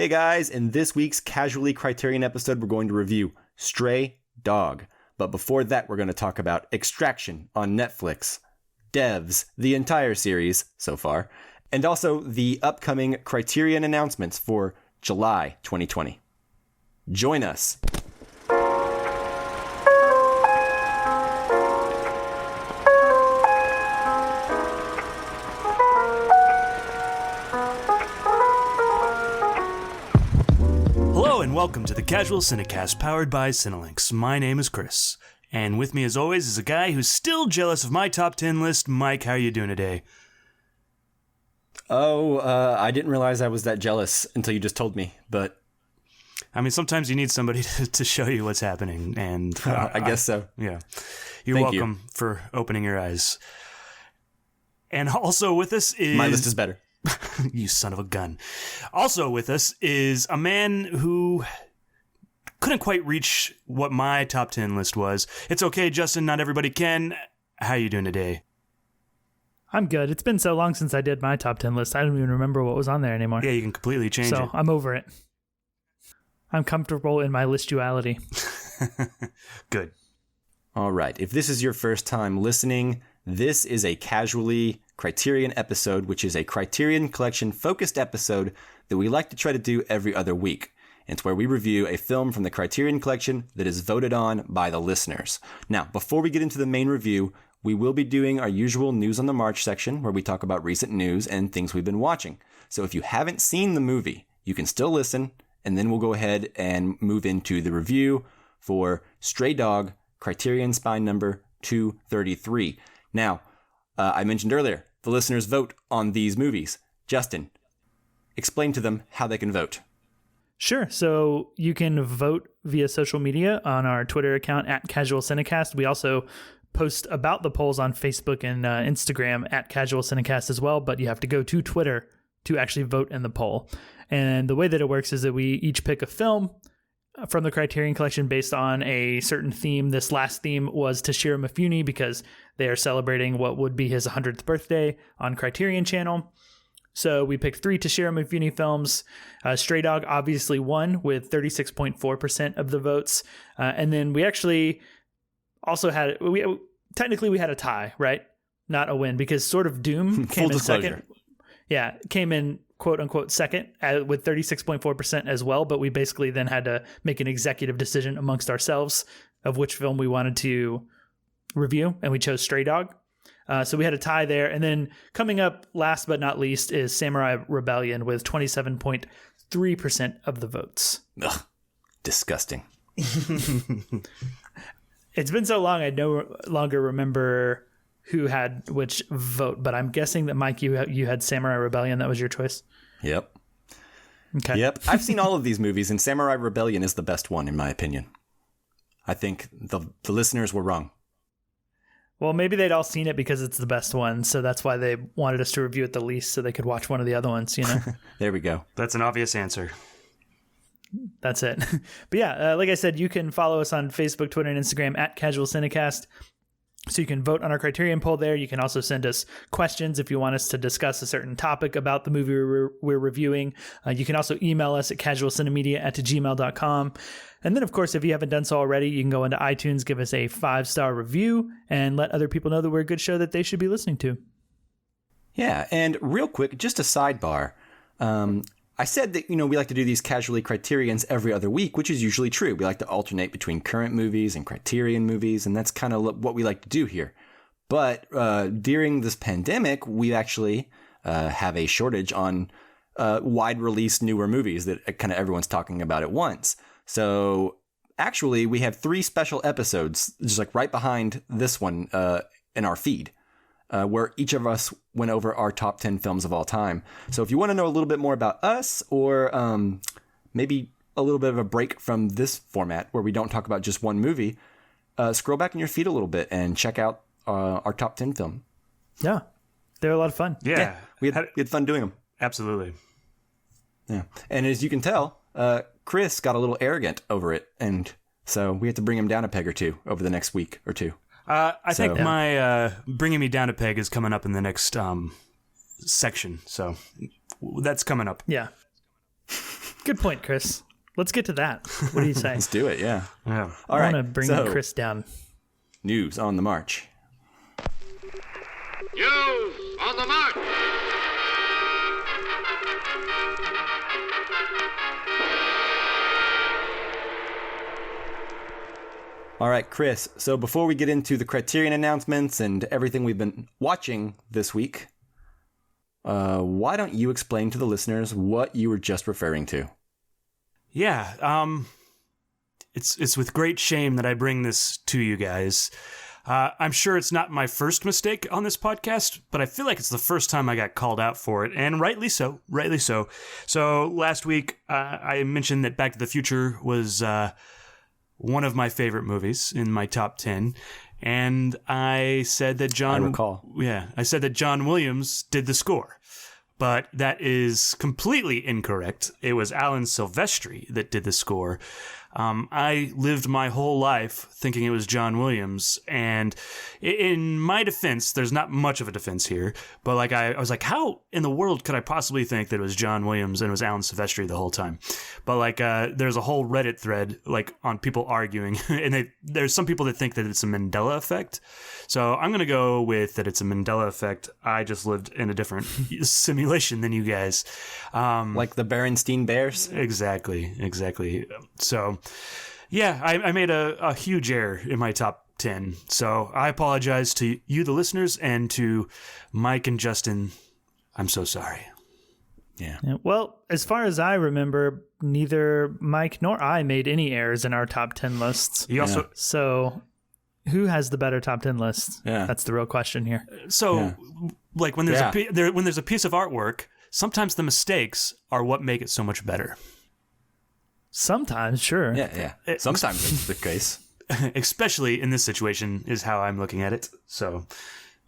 Hey guys, in this week's Casually Criterion episode, we're going to review Stray Dog. But before that, we're going to talk about Extraction on Netflix, Devs, the entire series so far, and also the upcoming Criterion announcements for July 2020. Join us. Hello and welcome to the Casual Cinecast powered by Cinelinx. My name is Chris, and with me as always is a guy who's still jealous of my top 10 list. Mike, how are you doing today? I didn't realize I was that jealous until you just told me, but... I mean, sometimes you need somebody to show you what's happening, and... I guess so. Yeah. You're welcome for opening your eyes. And also with us is... My list is better. You son of a gun. Also with us is a man who couldn't quite reach what my top 10 list was. It's okay, Justin, not everybody can. How are you doing today? I'm good. It's been so long since I did my top 10 list. I don't even remember what was on there anymore. Yeah, you can completely change it. So I'm over it. I'm comfortable in my listuality. Good. All right. If this is your first time listening, this is a Casually Criterion episode, which is a Criterion Collection focused episode that we like to try to do every other week. It's where we review a film from the Criterion Collection that is voted on by the listeners. Now, before we get into the main review, we will be doing our usual News on the March section where we talk about recent news and things we've been watching. So if you haven't seen the movie, you can still listen, and then we'll go ahead and move into the review for Stray Dog, Criterion Spine number 233. Now, I mentioned earlier, the listeners vote on these movies. Justin, explain to them how they can vote. Sure. So you can vote via social media on our Twitter account at Casual Cinecast. We also post about the polls on Facebook and Instagram at Casual Cinecast as well, but you have to go to Twitter to actually vote in the poll. And the way that it works is that we each pick a film from the Criterion Collection based on a certain theme. This last theme was Toshiro Mifune because they are celebrating what would be his 100th birthday on Criterion Channel. So we picked 3 Toshiro Mifune films. Stray Dog obviously won with 36.4% of the votes. And then we actually also had, we had a tie, right? Not a win, because Sword of Doom came in second. Yeah, came in quote unquote second with 36.4% as well. But we basically then had to make an executive decision amongst ourselves of which film we wanted to review. And we chose Stray Dog. So we had a tie there. And then coming up last but not least is Samurai Rebellion with 27.3% of the votes. Ugh, disgusting. It's been so long, I no longer remember who had which vote, but I'm guessing that, Mike, you had Samurai Rebellion. That was your choice? Yep. Okay. Yep. I've seen all of these movies, and Samurai Rebellion is the best one, in my opinion. I think the listeners were wrong. Well, maybe they'd all seen it because it's the best one, so that's why they wanted us to review it the least, so they could watch one of the other ones, you know? There we go. That's an obvious answer. That's it. But yeah, like I said, you can follow us on Facebook, Twitter, and Instagram at Casual Cinecast. So you can vote on our Criterion poll there. You can also send us questions if you want us to discuss a certain topic about the movie we're reviewing. You can also email us at casualcinemedia@gmail.com. And then, of course, if you haven't done so already, you can go into iTunes, give us a 5-star review, and let other people know that we're a good show that they should be listening to. Yeah, and real quick, just a sidebar. I said that, we like to do these Casually Criterions every other week, which is usually true. We like to alternate between current movies and Criterion movies, and that's kind of what we like to do here. But during this pandemic, we actually have a shortage on wide-release newer movies that kind of everyone's talking about at once. So actually, we have 3 special episodes, just like right behind this one in our feed. Where each of us went over our top 10 films of all time. So if you want to know a little bit more about us, or maybe a little bit of a break from this format where we don't talk about just one movie, scroll back in your feed a little bit and check out our top 10 film. Yeah, they're a lot of fun. Yeah. We had fun doing them. Absolutely. Yeah. And as you can tell, Chris got a little arrogant over it. And so we had to bring him down a peg or two over the next week or two. I think my bringing me down a peg is coming up in the next section, so that's coming up. Yeah. Good point, Chris. Let's get to that. What do you say? Let's do it, yeah. Yeah. All I right. want to bring so, Chris down. News on the march. News on the march! All right, Chris. So before we get into the Criterion announcements and everything we've been watching this week, why don't you explain to the listeners what you were just referring to? Yeah, it's with great shame that I bring this to you guys. I'm sure it's not my first mistake on this podcast, but I feel like it's the first time I got called out for it, and rightly so. So last week, I mentioned that Back to the Future was one of my favorite movies in my top 10, and I said that I recall. I said that John Williams did the score. But that is completely incorrect. It was Alan Silvestri that did the score. I lived my whole life thinking it was John Williams, and in my defense, there's not much of a defense here, but like I was like, how in the world could I possibly think that it was John Williams and it was Alan Silvestri the whole time? But like there's a whole Reddit thread like on people arguing, and there's some people that think that it's a Mandela effect. So I'm gonna go with that it's a Mandela effect. I just lived in a different simulation than you guys. Like the Berenstein Bears? Exactly. So, yeah, I made a huge error in my top 10. So I apologize to you, the listeners, and to Mike and Justin. I'm so sorry. Yeah. Well, as far as I remember, neither Mike nor I made any errors in our top 10 lists. You also So who has the better top 10 list? Yeah. That's the real question here. like when there's a piece of artwork, sometimes the mistakes are what make it so much better. Sometimes, sure. Yeah. Sometimes it's the case. Especially in this situation is how I'm looking at it. So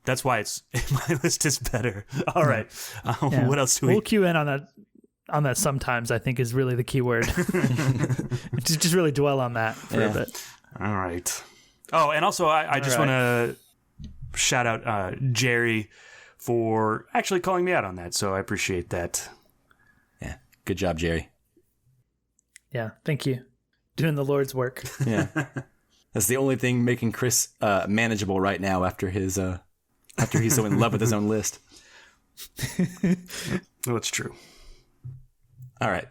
that's why my list is better. All right. Yeah. What else do we... We'll cue in on that. On that sometimes, I think, is really the key word. Just really dwell on that for a bit. All right. Oh, and also I just want to shout out Jerry for actually calling me out on that. So I appreciate that. Yeah. Good job, Jerry. Yeah, thank you. Doing the Lord's work. Yeah. That's the only thing making Chris manageable right now after he's so in love with his own list. Well, it's true. All right.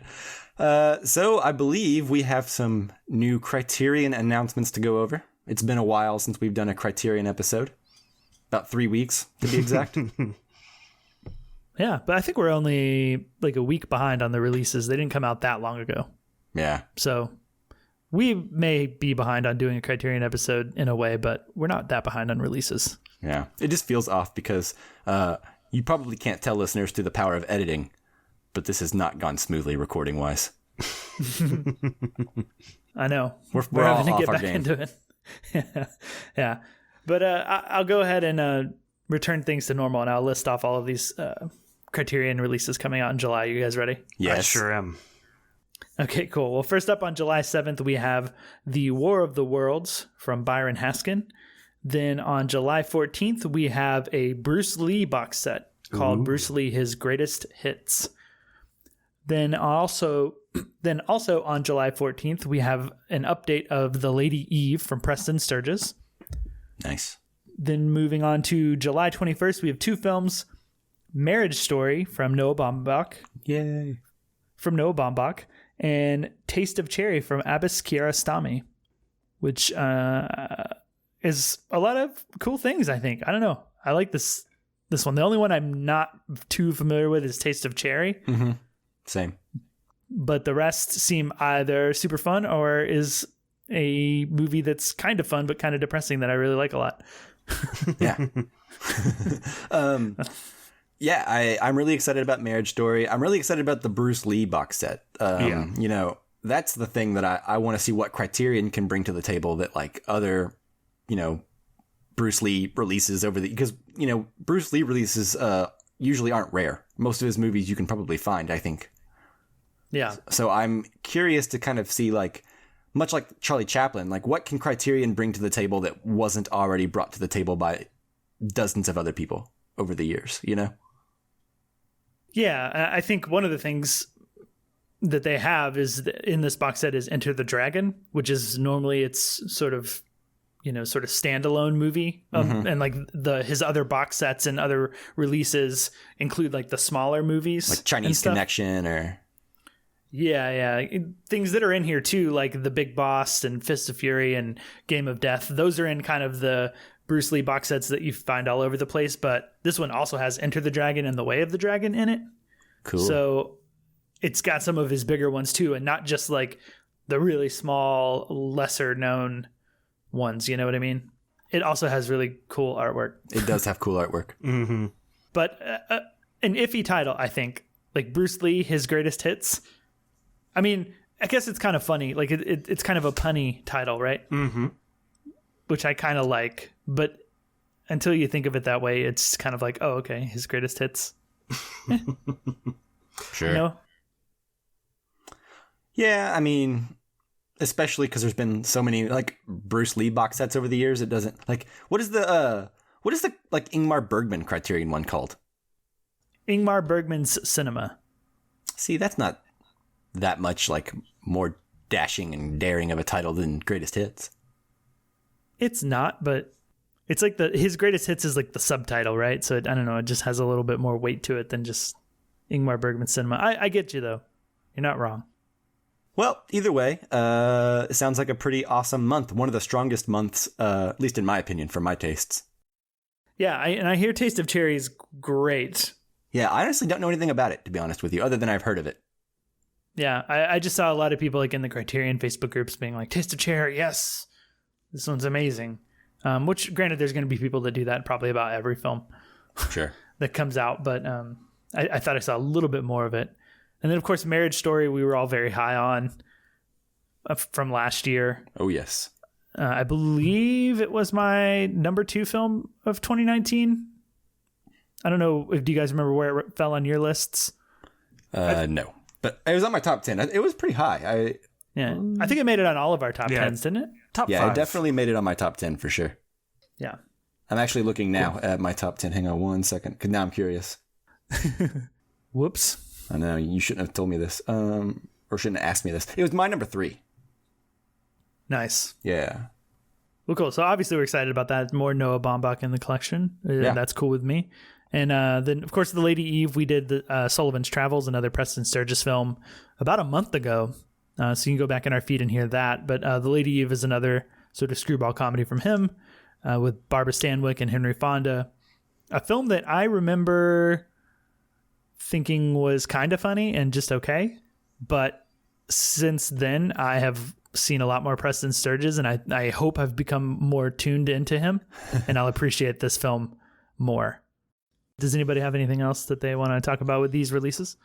So I believe we have some new Criterion announcements to go over. It's been a while since we've done a Criterion episode. About 3 weeks, to be exact. Yeah, but I think we're only like a week behind on the releases. They didn't come out that long ago. Yeah. So we may be behind on doing a Criterion episode in a way, but we're not that behind on releases. Yeah. It just feels off because you probably can't tell listeners through the power of editing, but this has not gone smoothly recording-wise. I know. We're all having to off get our back game. into it. Yeah. But I'll go ahead and return things to normal, and I'll list off all of these Criterion releases coming out in July. You guys ready? Yes. I sure am. Okay, cool. Well, first up on July 7th, we have The War of the Worlds from Byron Haskin. Then on July 14th, we have a Bruce Lee box set called Bruce Lee, His Greatest Hits. Then also on July 14th, we have an update of The Lady Eve from Preston Sturges. Nice. Then moving on to July 21st, we have two films, Marriage Story from Noah Baumbach. Yay. From Noah Baumbach. And Taste of Cherry from Abbas Kiarostami, which is a lot of cool things, I think. I don't know. I like this one. The only one I'm not too familiar with is Taste of Cherry. Mm-hmm. Same. But the rest seem either super fun or is a movie that's kind of fun but kind of depressing that I really like a lot. Yeah. Yeah, I'm really excited about Marriage Story. I'm really excited about the Bruce Lee box set. You know, that's the thing that I want to see what Criterion can bring to the table that like other, you know, Bruce Lee releases because, you know, Bruce Lee releases usually aren't rare. Most of his movies you can probably find, I think. Yeah. So I'm curious to kind of see like, much like Charlie Chaplin, like what can Criterion bring to the table that wasn't already brought to the table by dozens of other people over the years, you know? Yeah, I think one of the things that they have is in this box set is Enter the Dragon, which is normally it's sort of standalone movie. And like his other box sets and other releases include like the smaller movies, like Chinese Connection or. Yeah. Things that are in here too, like The Big Boss and Fist of Fury and Game of Death. Those are in kind of the Bruce Lee box sets that you find all over the place. But this one also has Enter the Dragon and The Way of the Dragon in it. Cool. So it's got some of his bigger ones too, and not just like the really small, lesser known ones. You know what I mean? It also has really cool artwork. It does have cool artwork. Mm-hmm. But an iffy title, I think. Like Bruce Lee, his greatest hits. I mean, I guess it's kind of funny. Like it's kind of a punny title, right? Mm-hmm. Which I kind of like. But until you think of it that way, it's kind of like, oh, okay, his greatest hits. Sure. You know? Yeah, I mean, especially because there's been so many like Bruce Lee box sets over the years. It doesn't like what is the like Ingmar Bergman Criterion one called? Ingmar Bergman's Cinema. See, that's not that much like more dashing and daring of a title than Greatest Hits. It's not, but it's like his greatest hits is like the subtitle, right? So I don't know, it just has a little bit more weight to it than just Ingmar Bergman Cinema. I get you though. You're not wrong. Well, either way, it sounds like a pretty awesome month. One of the strongest months, at least in my opinion, for my tastes. Yeah, I hear Taste of Cherry is great. Yeah, I honestly don't know anything about it, to be honest with you, other than I've heard of it. Yeah, I just saw a lot of people like in the Criterion Facebook groups being like, Taste of Cherry, yes, this one's amazing. Which, granted, there's going to be people that do that probably about every film Sure. that comes out, but I thought I saw a little bit more of it. And then, of course, Marriage Story, we were all very high on from last year. Oh, yes. I believe it was my number 2 film of 2019. I don't know if do you guys remember where it fell on your lists? No. But it was on my top 10. It was pretty high. I think it made it on all of our top 10s, didn't it? Top 5. Yeah, it definitely made it on my top 10 for sure. Yeah. I'm actually looking now at my top 10. Hang on one second, because now I'm curious. Whoops. I know, you shouldn't have told me this, or shouldn't have asked me this. It was my number 3. Nice. Yeah. Well, cool. So obviously we're excited about that. More Noah Baumbach in the collection. Yeah. That's cool with me. And then, of course, The Lady Eve, we did the Sullivan's Travels, another Preston Sturges film, about a month ago. So you can go back in our feed and hear that. But The Lady Eve is another sort of screwball comedy from him with Barbara Stanwyck and Henry Fonda. A film that I remember thinking was kind of funny and just okay. But since then, I have seen a lot more Preston Sturges, and I hope I've become more tuned into him, and I'll appreciate this film more. Does anybody have anything else that they want to talk about with these releases?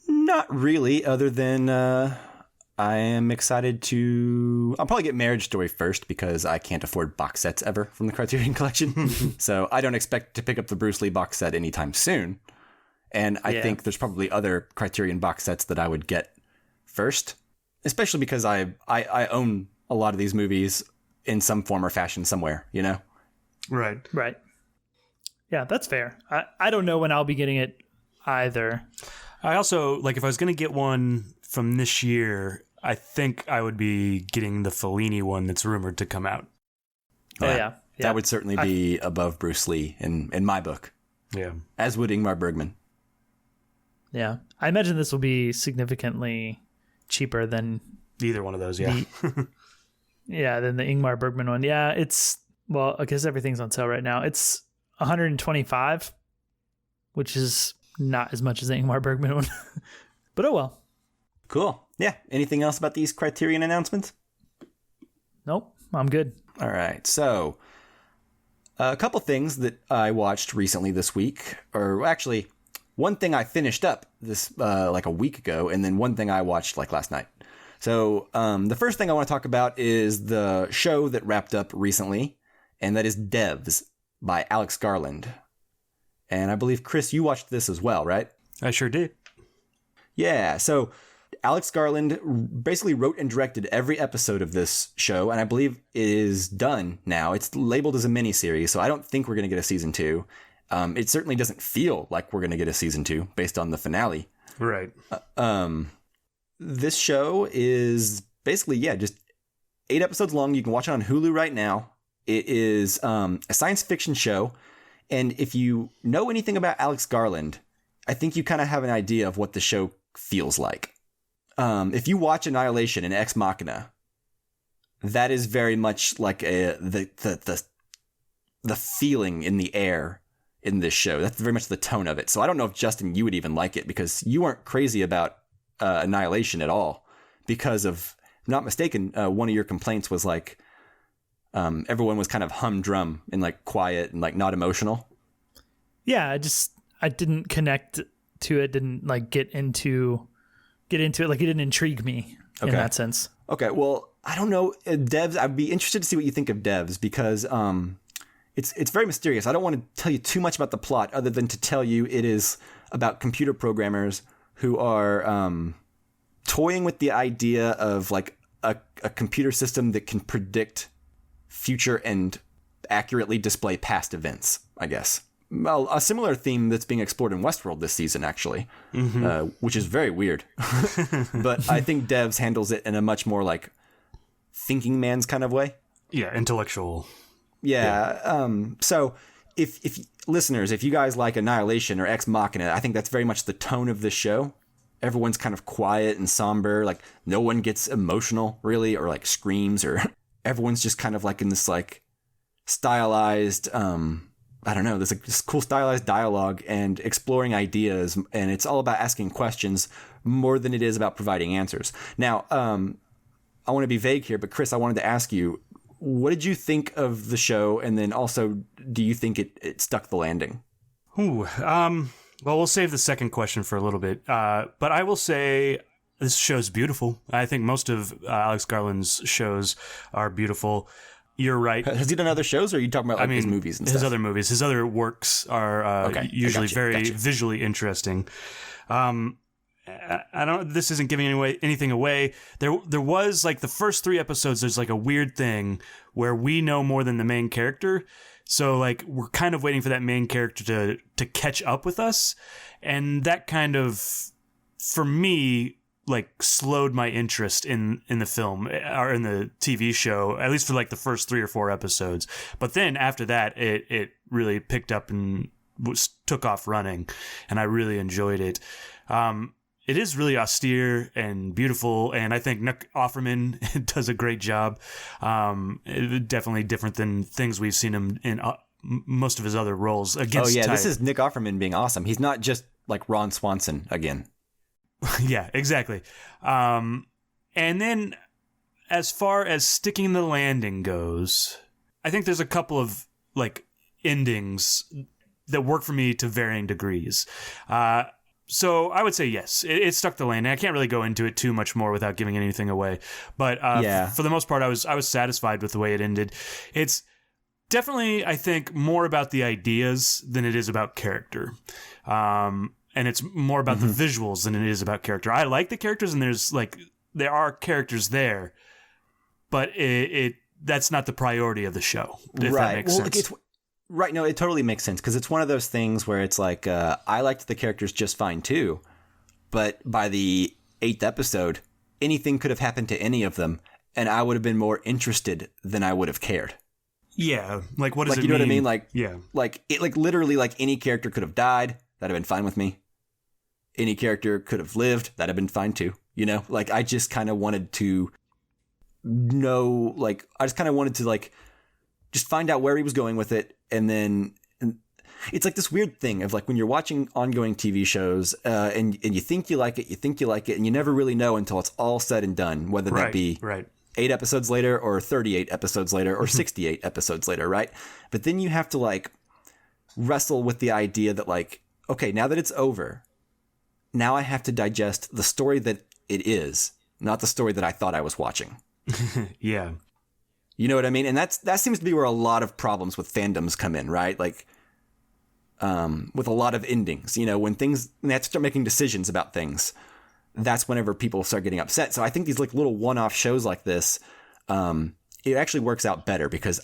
Not really, other than I am excited to... I'll probably get Marriage Story first because I can't afford box sets ever from the Criterion Collection. So I don't expect to pick up the Bruce Lee box set anytime soon. And I think there's probably other Criterion box sets that I would get first, especially because I own a lot of these movies in some form or fashion somewhere, you know? Right. Yeah, that's fair. I don't know when I'll be getting it either. I also, like, if I was going to get one from this year, I think I would be getting the Fellini one that's rumored to come out. Yeah. That would certainly be above Bruce Lee in my book. Yeah. As would Ingmar Bergman. Yeah. I imagine this will be significantly cheaper than... Either one of those, yeah. Than the Ingmar Bergman one. Yeah, well, I guess everything's on sale right now. It's $125, which is not as much as the Ingmar Bergman one. But oh well. Cool. Yeah. Anything else about these Criterion announcements? Nope. I'm good. All right. So, a couple things that I watched recently this week, or actually, one thing I finished up this like a week ago, and then one thing I watched like last night. So, the first thing I want to talk about is the show that wrapped up recently, and that is Devs by Alex Garland. And I believe, Chris, you watched this as well, right? I sure did. Yeah, so Alex Garland basically wrote and directed every episode of this show, and I believe it is done now. It's labeled as a miniseries, so I don't think we're going to get a season 2. It certainly doesn't feel like we're going to get a season 2 based on the finale. Right. this show is basically, just 8 episodes long. You can watch it on Hulu right now. It is a science fiction show. And if you know anything about Alex Garland, I think you kind of have an idea of what the show feels like. If you watch Annihilation and Ex Machina, that is very much like the feeling in the air in this show. That's very much the tone of it. So I don't know if, Justin, you would even like it, because you weren't crazy about Annihilation at all. Because of, if I'm not mistaken, one of your complaints was like everyone was kind of humdrum and like quiet and like not emotional. Yeah, I didn't connect to it, didn't like get into it, like it didn't intrigue me in that sense. Okay, well, I don't know, Devs, I'd be interested to see what you think of Devs, because it's very mysterious. I don't want to tell you too much about the plot, other than to tell you it is about computer programmers who are toying with the idea of like a computer system that can predict future and accurately display past events, I guess. Well, a similar theme that's being explored in Westworld this season, actually, which is very weird. But I think Devs handles it in a much more like thinking man's kind of way. Yeah, intellectual. Yeah. So if listeners, if you guys like Annihilation or Ex Machina, I think that's very much the tone of this show. Everyone's kind of quiet and somber. Like no one gets emotional really, or like screams, or everyone's just kind of like in this like stylized, I don't know, there's like this cool stylized dialogue and exploring ideas. And it's all about asking questions more than it is about providing answers. Now, I want to be vague here, but Chris, I wanted to ask you, what did you think of the show? And then also, do you think it stuck the landing? Well, we'll save the second question for a little bit. But I will say this show's beautiful. I think most of Alex Garland's shows are beautiful. You're right. Has he done other shows, or are you talking about like his movies and stuff? His other movies. His other works are usually very visually interesting. I don't. This isn't giving anything away. There was like the first 3 episodes. There's like a weird thing where we know more than the main character. So like we're kind of waiting for that main character to catch up with us, and that kind of, for me, like slowed my interest in the film or in the TV show, at least for like the first 3 or 4 episodes. But then after that, it really picked up and took off running, and I really enjoyed it. It is really austere and beautiful, and I think Nick Offerman does a great job. Definitely different than things we've seen him in most of his other roles. This is Nick Offerman being awesome. He's not just like Ron Swanson again. Yeah, exactly. And then as far as sticking the landing goes, I think there's a couple of like endings that work for me to varying degrees. So I would say yes, it stuck the landing. I can't really go into it too much more without giving anything away. But for the most part, I was satisfied with the way it ended. It's definitely, I think, more about the ideas than it is about character. And it's more about the visuals than it is about character. I like the characters, and there are characters there, but that's not the priority of the show. If that makes sense. Right, no, it totally makes sense, because it's one of those things where it's like, I liked the characters just fine too, but by the 8th episode, anything could have happened to any of them, and I would have been more interested than I would have cared. Yeah, like what does it mean? You know what I mean? Like, yeah, like it, like literally, like any character could have died, that'd have been fine with me. Any character could have lived, that'd have been fine too. You know, like I just kind of wanted to know, like I just kind of wanted to like just find out where he was going with it. And then it's like this weird thing of like when you're watching ongoing TV shows and you think you like it, and you never really know until it's all said and done, whether that be 8 episodes later or 38 episodes later or 68 episodes later, right? But then you have to like wrestle with the idea that like, okay, now that it's over, now I have to digest the story that it is, not the story that I thought I was watching. Yeah. You know what I mean? And that seems to be where a lot of problems with fandoms come in, right? Like, with a lot of endings, you know, when they have to start making decisions about things, that's whenever people start getting upset. So I think these like little one-off shows like this, it actually works out better, because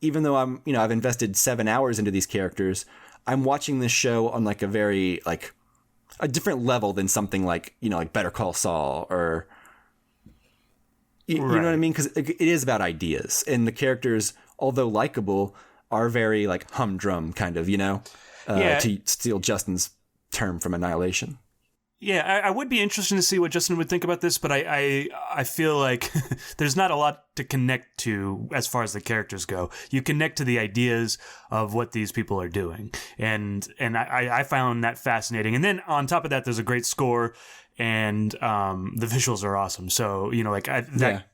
even though I've invested 7 hours into these characters, I'm watching this show on like a very like a different level than something like, like Better Call Saul or, you know what I mean? Because it is about ideas, and the characters, although likable, are very like humdrum kind of, to steal Justin's term from Annihilation. Yeah, I would be interested to see what Justin would think about this, but I feel like there's not a lot to connect to as far as the characters go. You connect to the ideas of what these people are doing, and I found that fascinating. And then on top of that, there's a great score, and the visuals are awesome. So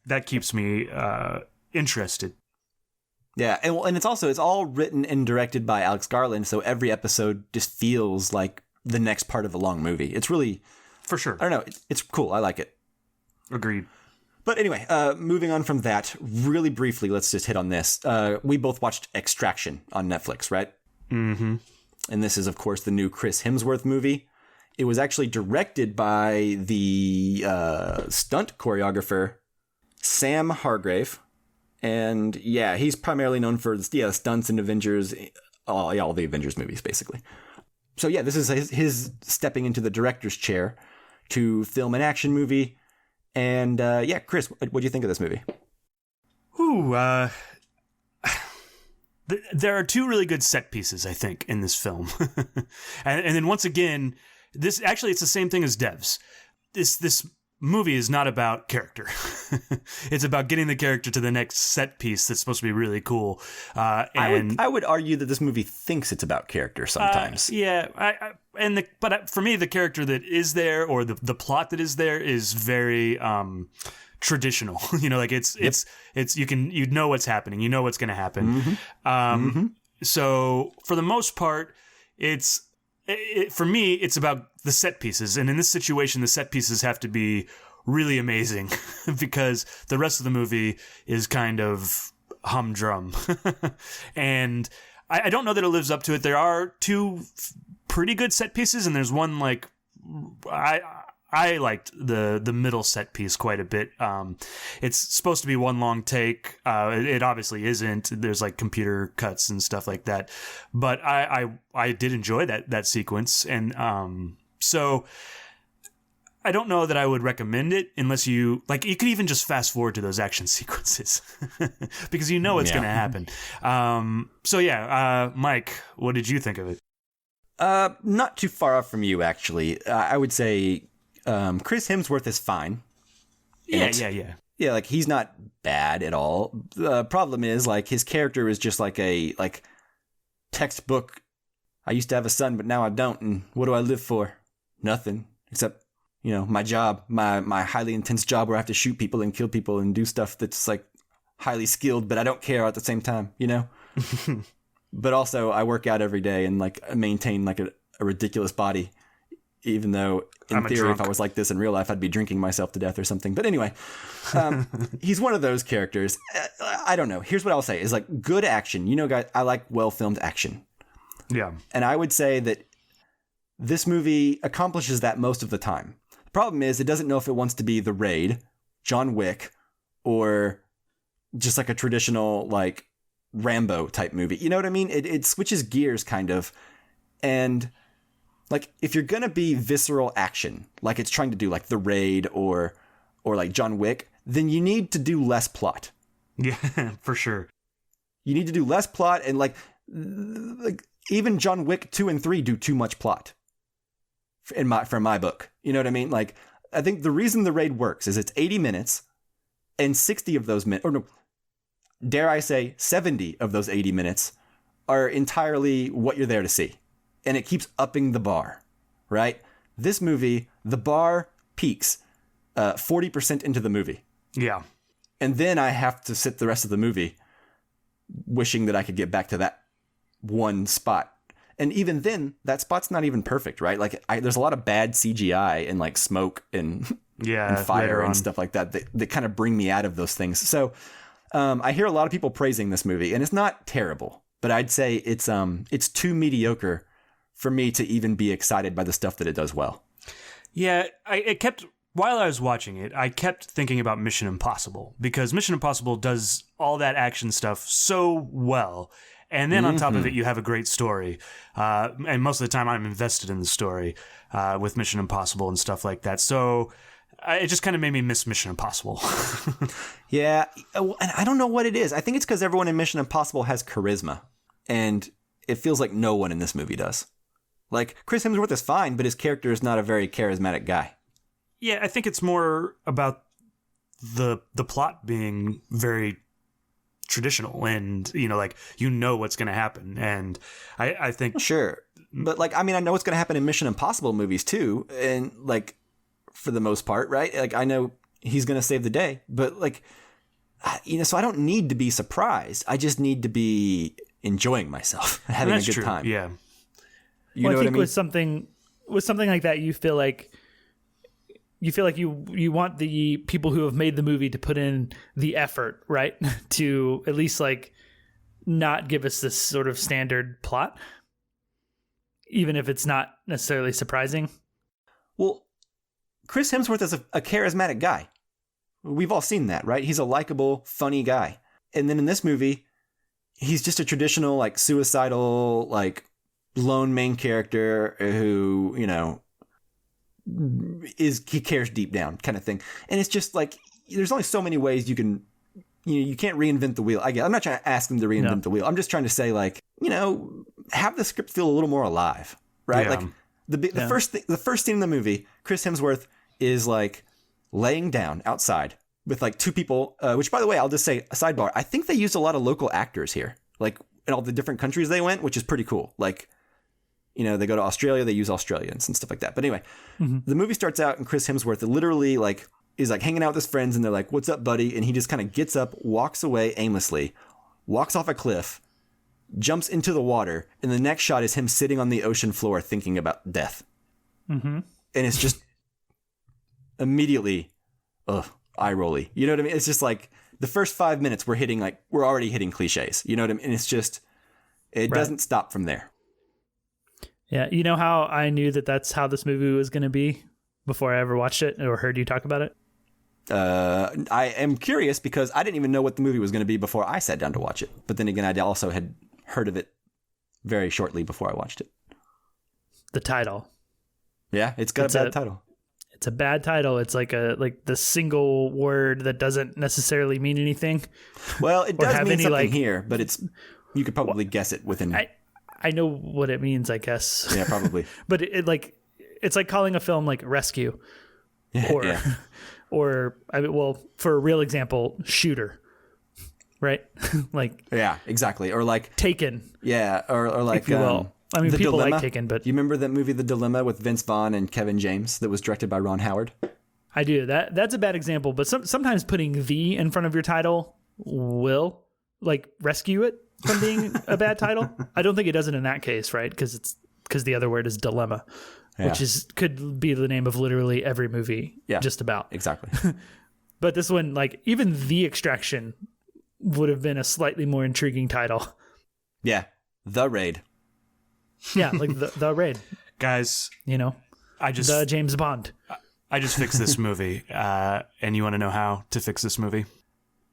that keeps me interested. Yeah, and it's all written and directed by Alex Garland, so every episode just feels like the next part of a long movie. It's really, for sure, I don't know, it's cool. I like it. Agreed. But anyway, moving on from that, really briefly, let's just hit on this. We both watched Extraction on Netflix, right? Mm-hmm. And this is, of course, the new Chris Hemsworth movie. It was actually directed by the stunt choreographer Sam Hargrave. And yeah, he's primarily known for stunts in Avengers, all the Avengers movies, basically. So yeah, this is his stepping into the director's chair to film an action movie. And Chris, what do you think of this movie? There are two really good set pieces, I think, in this film. and then once again, it's the same thing as Devs. This movie is not about character. It's about getting the character to the next set piece that's supposed to be really cool. I would argue that this movie thinks it's about character sometimes. But for me, the character that is there, or the plot that is there, is very traditional. It's you know what's happening. You know what's going to happen. Mm-hmm. So for the most part, for me, it's about the set pieces. And in this situation, the set pieces have to be really amazing because the rest of the movie is kind of humdrum. And I don't know that it lives up to it. There are two pretty good set pieces, and there's one like I liked the middle set piece quite a bit. It's supposed to be one long take. It obviously isn't. There's like computer cuts and stuff like that. But I did enjoy that sequence. And so I don't know that I would recommend it unless you could even just fast forward to those action sequences because you know it's going to happen. Mike, what did you think of it? Not too far off from you, actually. I would say Chris Hemsworth is fine. Yeah. Yeah, like he's not bad at all. The problem is like his character is just like a textbook. I used to have a son, but now I don't. And what do I live for? Nothing except my job, my highly intense job where I have to shoot people and kill people and do stuff that's like highly skilled, but I don't care at the same time, But also I work out every day and like maintain like a ridiculous body. Even though, in theory, if I was like this in real life, I'd be drinking myself to death or something. But anyway, he's one of those characters. I don't know. Here's what I'll say is like good action. Guys, I like well-filmed action. Yeah. And I would say that this movie accomplishes that most of the time. The problem is it doesn't know if it wants to be The Raid, John Wick, or just like a traditional like Rambo type movie. You know what I mean? It switches gears kind of. And like, if you're going to be visceral action, like it's trying to do like The Raid or like John Wick, then you need to do less plot. Yeah, for sure. You need to do less plot, and like even John Wick 2 and 3 do too much plot from my book. You know what I mean? Like, I think the reason The Raid works is it's 80 minutes and 60 of those minutes, or no, dare I say 70 of those 80 minutes are entirely what you're there to see. And it keeps upping the bar, right? This movie, the bar peaks 40% into the movie. Yeah. And then I have to sit the rest of the movie wishing that I could get back to that one spot. And even then, that spot's not even perfect, right? Like, there's a lot of bad CGI and like smoke and fire and stuff like that kind of bring me out of those things. So I hear a lot of people praising this movie, and it's not terrible, but I'd say it's too mediocre for me to even be excited by the stuff that it does well. Yeah, while I was watching it, I kept thinking about Mission Impossible, because Mission Impossible does all that action stuff so well, And then on top of it, you have a great story. And most of the time, I'm invested in the story with Mission Impossible and stuff like that. So it just kind of made me miss Mission Impossible. Yeah. And I don't know what it is. I think it's because everyone in Mission Impossible has charisma. And it feels like no one in this movie does. Like, Chris Hemsworth is fine, but his character is not a very charismatic guy. Yeah, I think it's more about the plot being very traditional and, like, what's going to happen. And I think... Sure. But, like, I mean, I know what's going to happen in Mission Impossible movies, too. And, like, for the most part, right? Like, I know he's going to save the day. But, like, so I don't need to be surprised. I just need to be enjoying myself, having a good time. Yeah. You know what I mean? With something like that, you feel like you want the people who have made the movie to put in the effort, right? To at least like not give us this sort of standard plot, even if it's not necessarily surprising. Well, Chris Hemsworth is a charismatic guy. We've all seen that, right? He's a likable, funny guy. And then in this movie, he's just a traditional, like, suicidal, like, lone main character who, he cares deep down kind of thing. And it's just like, there's only so many ways you can, you can't reinvent the wheel. I'm not trying to ask them to reinvent the wheel. I'm just trying to say, like, have the script feel a little more alive, right? Yeah. Like the first scene in the movie, Chris Hemsworth is like laying down outside with like two people, which, by the way, I'll just say a sidebar. I think they used a lot of local actors here, like in all the different countries they went, which is pretty cool. Like, they go to Australia, they use Australians and stuff like that. But anyway, the movie starts out and Chris Hemsworth literally like is like hanging out with his friends and they're like, "What's up, buddy?" And he just kind of gets up, walks away aimlessly, walks off a cliff, jumps into the water, and the next shot is him sitting on the ocean floor thinking about death. Mm-hmm. And it's just immediately, eye-rolly. You know what I mean? It's just like the first 5 minutes we're already hitting cliches. You know what I mean? And it's just, it doesn't stop from there. Yeah. You know how I knew that that's how this movie was going to be before I ever watched it or heard you talk about it? I am curious because I didn't even know what the movie was going to be before I sat down to watch it. But then again, I also had heard of it very shortly before I watched it. The title. Yeah, it's got a bad title. It's a bad title. It's like the single word that doesn't necessarily mean anything. Well, it does mean something like, here, but you could probably guess it within. I know what it means, I guess. Yeah, probably. But it's like calling a film like Rescue, or for a real example, Shooter, right? Like, yeah, exactly. Or like Taken. Yeah, or like if you will. I mean, people Dilemma. like Taken, but you remember that movie, The Dilemma, with Vince Vaughn and Kevin James, that was directed by Ron Howard? I do. That's a bad example, but sometimes putting "the" in front of your title will like rescue it from being a bad title. I don't think it does it in that case, right? Because the other word is dilemma, which could be the name of literally every movie, just about. Exactly. But this one, like even The Extraction, would have been a slightly more intriguing title. Yeah, The Raid. Yeah, like the Raid, guys. The James Bond. I just fixed this movie, and you want to know how to fix this movie?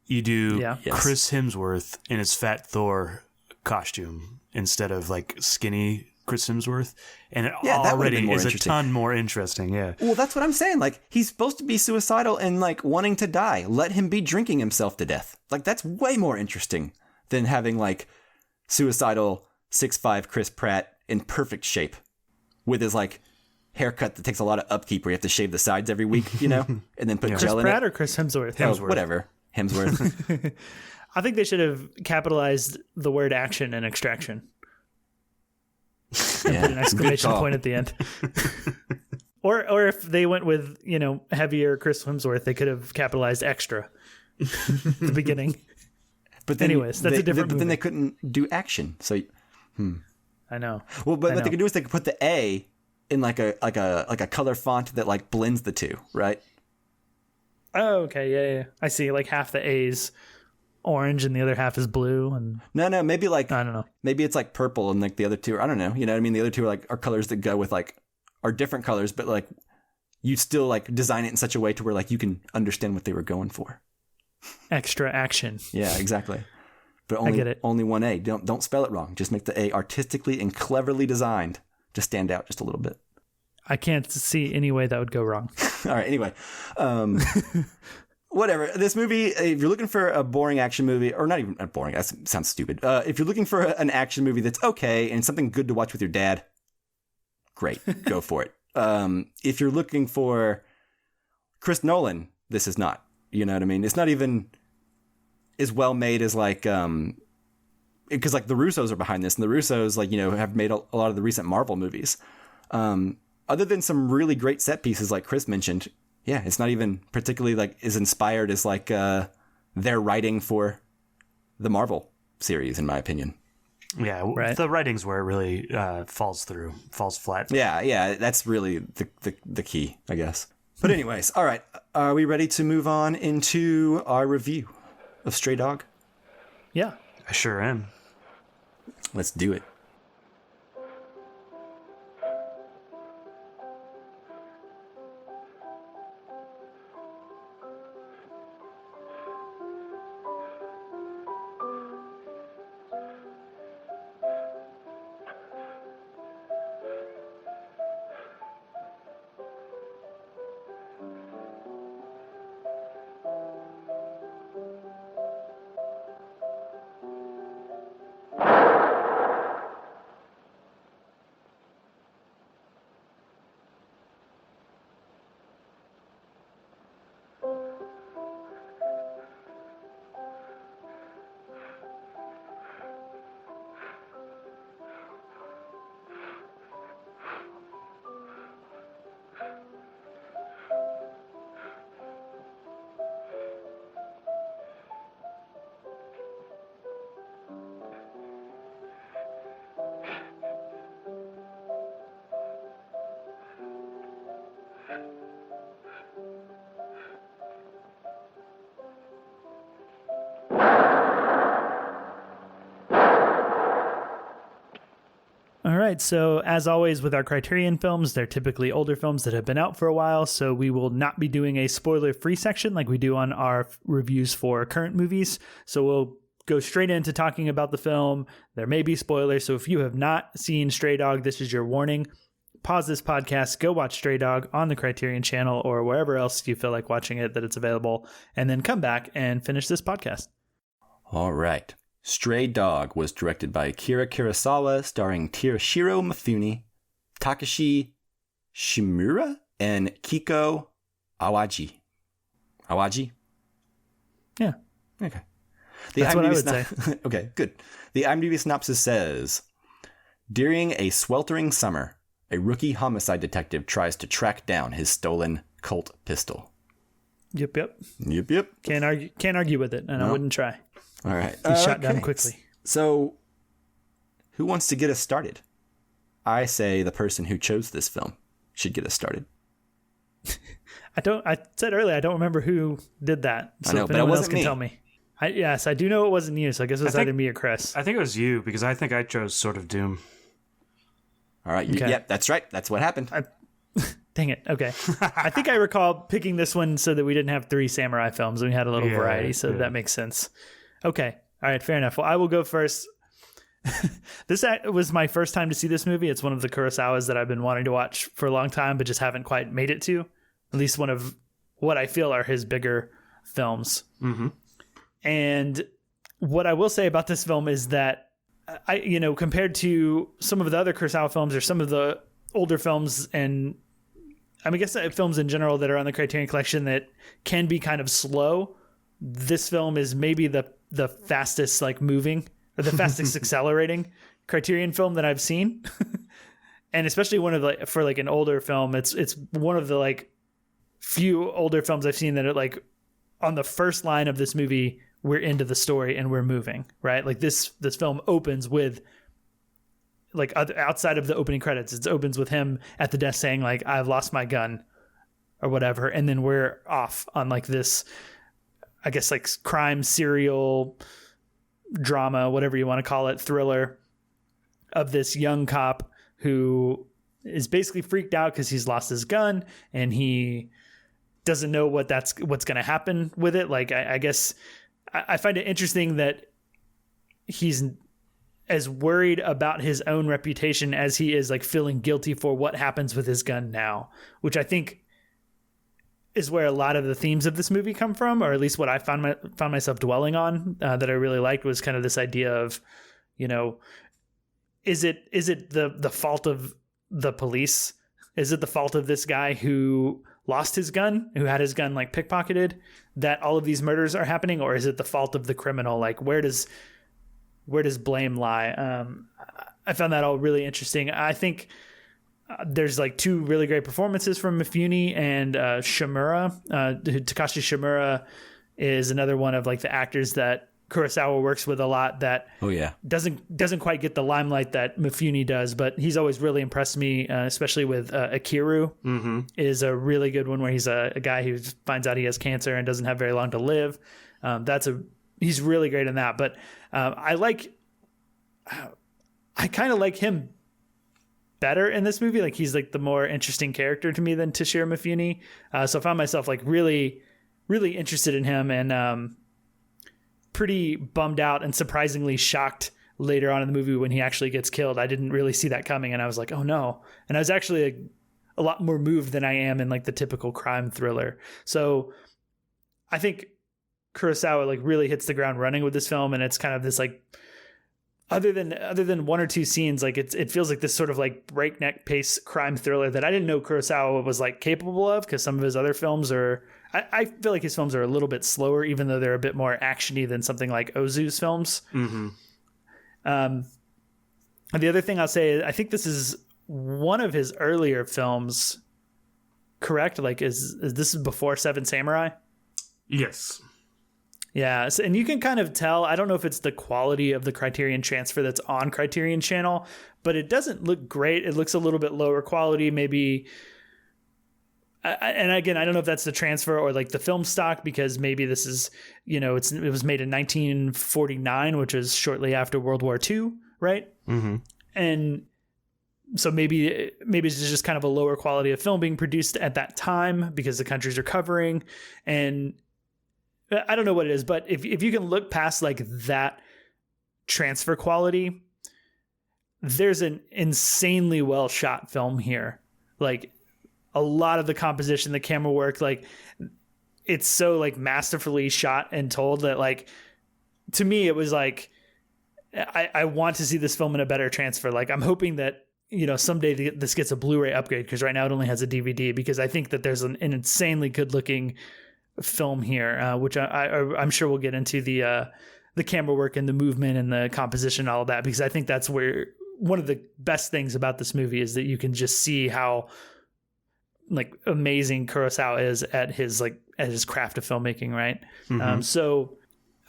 You do Chris Hemsworth in his Fat Thor costume instead of like skinny Chris Hemsworth, and it already is a ton more interesting. Yeah. Well, that's what I'm saying. Like, he's supposed to be suicidal and like wanting to die. Let him be drinking himself to death. Like, that's way more interesting than having like suicidal 6'5" Chris Pratt in perfect shape with his like haircut that takes a lot of upkeep where you have to shave the sides every week, and then put gel in it. Chris Pratt or Chris Hemsworth? Oh, whatever. Hemsworth. I think they should have capitalized the word action in Extraction. And put an exclamation point at the end. Or if they went with, heavier Chris Hemsworth, they could have capitalized extra at the beginning. But then, anyways, that's a different movie. But then they couldn't do action. So I know. Well, but what they could do is they could put the A in like a color font that like blends the two, right? Oh, okay, yeah. I see. Like half the A's orange and the other half is blue. And no, maybe like I don't know. Maybe it's like purple and like the other two. I don't know. You know what I mean? The other two are colors that go with like are different colors, but like you still like design it in such a way to where like you can understand what they were going for. Extra action. Yeah, exactly. but I get it. only one A. Don't spell it wrong. Just make the A artistically and cleverly designed to stand out just a little bit. I can't see any way that would go wrong. All right. Anyway, whatever. This movie, if you're looking for a boring action movie, or not even a boring, that sounds stupid. If you're looking for an action movie that's okay and something good to watch with your dad, great, go for it. If you're looking for Chris Nolan, this is not. You know what I mean? It's not even as well made as like, because like the Russos are behind this, and the Russos have made a lot of the recent Marvel movies. Other than some really great set pieces like Chris mentioned, yeah, it's not even particularly like as inspired as like their writing for the Marvel series, in my opinion. Yeah, right. The writing's where it really falls flat. Yeah, that's really the key, I guess. But anyways, all right, are we ready to move on into our review of Stray Dog? Yeah. I sure am. Let's do it. All right, so as always with our Criterion films, they're typically older films that have been out for a while, so we will not be doing a spoiler-free section like we do on our reviews for current movies. So we'll go straight into talking about the film. There may be spoilers, so if you have not seen Stray Dog, this is your warning. Pause this podcast, go watch Stray Dog on the Criterion channel or wherever else you feel like watching it that it's available, and then come back and finish this podcast. All right. Stray Dog was directed by Akira Kurosawa, starring Toshiro Mifune, Takashi Shimura, and Kiko Awaji. Awaji? Yeah. Okay. That's what I would say. Okay, good. The IMDb synopsis says, during a sweltering summer, a rookie homicide detective tries to track down his stolen Colt pistol. Yep. Yep. Can't argue with it, and No. I wouldn't try. All right. He's shot down quickly. So, who wants to get us started? I say the person who chose this film should get us started. I said earlier I don't remember who did that. So I know, if but it anyone else wasn't can me. tell me. Yes, I do know it wasn't you, so I guess it was either me or Chris. I think it was you, because I think I chose Sword of Doom. All right. Okay. Yep, that's right. That's what happened. Dang it. Okay. I think I recall picking this one so that we didn't have 3 samurai films and we had a little variety, so that makes sense. Okay. All right. Fair enough. Well, I will go first. This was my first time to see this movie. It's one of the Kurosawas that I've been wanting to watch for a long time, but just haven't quite made it to. At least one of what I feel are his bigger films. Mm-hmm. And what I will say about this film is that compared to some of the other Kurosawa films or some of the older films, and I guess films in general that are on the Criterion Collection that can be kind of slow, this film is maybe the fastest moving or the fastest accelerating Criterion film that I've seen. And especially one of for an older film, it's one of the few older films I've seen that are on the first line of this movie, we're into the story and we're moving, right? This film opens with outside of the opening credits, it opens with him at the desk saying I've lost my gun or whatever. And then we're off on this, I guess crime serial drama, whatever you want to call it, thriller of this young cop who is basically freaked out because he's lost his gun and he doesn't know what's going to happen with it. I guess I find it interesting that he's as worried about his own reputation as he is like feeling guilty for what happens with his gun now, which I think is where a lot of the themes of this movie come from, or at least what I found myself dwelling on that I really liked was kind of this idea of, you know, is it the fault of the police? Is it the fault of this guy who lost his gun, who had his gun like pickpocketed, that all of these murders are happening? Or is it the fault of the criminal? Like, where does blame lie? I found that all really interesting. I think there's like two really great performances from Mifune and Shimura. Takashi Shimura is another one of like the actors that Kurosawa works with a lot that doesn't quite get the limelight that Mifune does, but he's always really impressed me, especially with Akira is a really good one where he's a guy who finds out he has cancer and doesn't have very long to live. He's really great in that, but I kind of like him better in this movie. Like he's like the more interesting character to me than Toshiro Mifune. So I found myself like really, really interested in him and pretty bummed out and surprisingly shocked later on in the movie when he actually gets killed. I didn't really see that coming and I was like, oh no. And I was actually a lot more moved than I am in like the typical crime thriller. So I think Kurosawa like really hits the ground running with this film, and it's kind of this like other than one or two scenes, like it feels like this sort of like breakneck pace crime thriller that I didn't know Kurosawa was like capable of, because some of his other films are I feel like his films are a little bit slower, even though they're a bit more actiony than something like Ozu's films. And the other thing I'll say, I think this is one of his earlier films, correct? Like is this before Seven Samurai? Yes. Yeah, so, and you can kind of tell, I don't know if it's the quality of the Criterion transfer that's on Criterion Channel, but it doesn't look great. It looks a little bit lower quality, maybe. And again, I don't know if that's the transfer or like the film stock, because maybe this is, you know, it was made in 1949, which is shortly after World War II, right? And so maybe it's just kind of a lower quality of film being produced at that time because the countries are covering, and I don't know what it is, but if you can look past like that transfer quality, there's an insanely well shot film here. Like a lot of the composition, the camera work, like it's so like masterfully shot and told that like, to me, it was like, I want to see this film in a better transfer. Like I'm hoping that, you know, someday this gets a Blu-ray upgrade, because right now it only has a DVD, because I think that there's an insanely good looking film here, which I'm sure we'll get into the camera work and the movement and the composition and all of that, because I think that's where one of the best things about this movie is that you can just see how like amazing Kurosawa is at his craft of filmmaking, right? So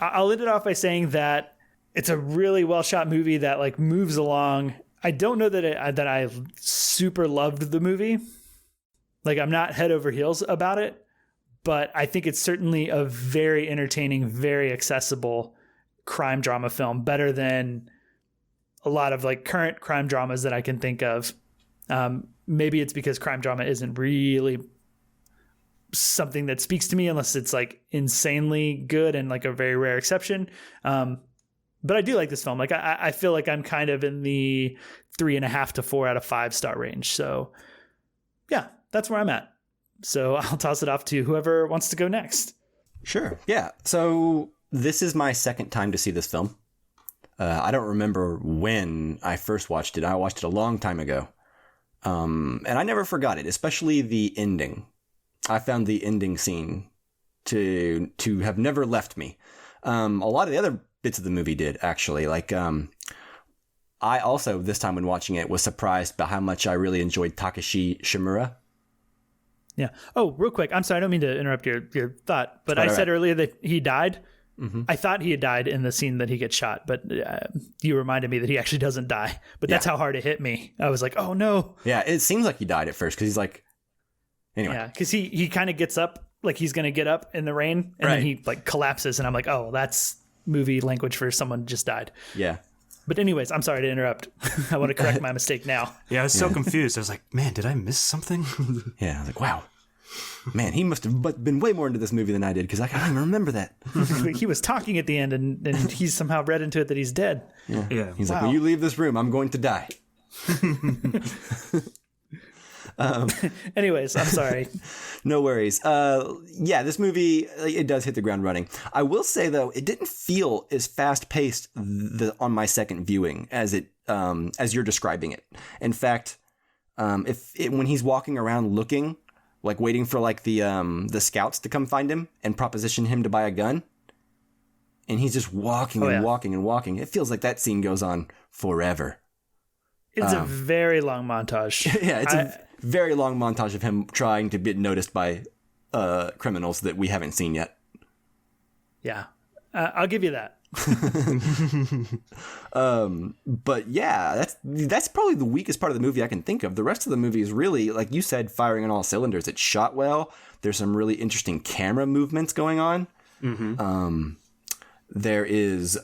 I'll end it off by saying that it's a really well shot movie that like moves along. I don't know that I super loved the movie. Like I'm not head over heels about it, but I think it's certainly a very entertaining, very accessible crime drama film, better than a lot of like current crime dramas that I can think of. Maybe it's because crime drama isn't really something that speaks to me unless it's like insanely good and like a very rare exception. But I do like this film. Like I feel like I'm kind of in the 3.5 to 4 out of 5 star range. So yeah, that's where I'm at. So I'll toss it off to whoever wants to go next. Sure. Yeah. So this is my second time to see this film. I don't remember when I first watched it. I watched it a long time ago. And I never forgot it, especially the ending. I found the ending scene to have never left me. A lot of the other bits of the movie did, actually. Like, I also, this time when watching it, was surprised by how much I really enjoyed Takashi Shimura. Yeah. Oh, real quick. I'm sorry. I don't mean to interrupt your thought, but I said earlier that he died. I thought he had died in the scene that he gets shot, but you reminded me that he actually doesn't die. But that's how hard it hit me. I was like, oh no. Yeah, it seems like he died at first because he's like, anyway. Yeah, because he kind of gets up, like he's going to get up in the rain, and then he like collapses, and I'm like, oh, that's movie language for someone who just died. Yeah. But anyways, I'm sorry to interrupt. I want to correct my mistake now. Yeah, I was so confused. I was like, man, did I miss something? Yeah, I was like, wow. Man, he must have been way more into this movie than I did, because I can't even remember that. He was talking at the end, and he somehow read into it that he's dead. Yeah. He's like, when you leave this room, I'm going to die. Anyways, I'm sorry. No worries. Yeah, this movie, it does hit the ground running. I will say, though, it didn't feel as fast-paced on my second viewing as you're describing it. In fact, when he's walking around looking, like waiting for like the scouts to come find him and proposition him to buy a gun, and he's just walking walking and walking, it feels like that scene goes on forever. It's a very long montage. Yeah, it's a very long montage of him trying to get noticed by criminals that we haven't seen yet. Yeah, I'll give you that. But yeah, that's probably the weakest part of the movie I can think of. The rest of the movie is really, like you said, firing on all cylinders. It's shot well. There's some really interesting camera movements going on. Mm-hmm. There is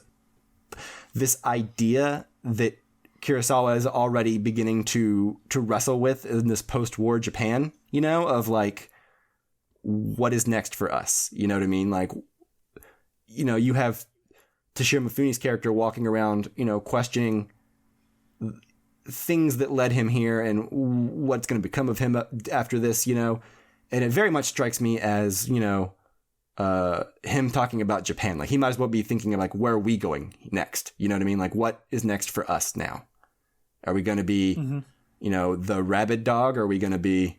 this idea that Kurosawa is already beginning to wrestle with in this post-war Japan, of like, what is next for us? You know what I mean? Like, you have Toshiro Mifune's character walking around, questioning things that led him here and what's going to become of him after this, and it very much strikes me as, him talking about Japan. Like, he might as well be thinking of like, where are we going next? You know what I mean? Like, what is next for us now? Are we going to be, the rabid dog? Or are we going to be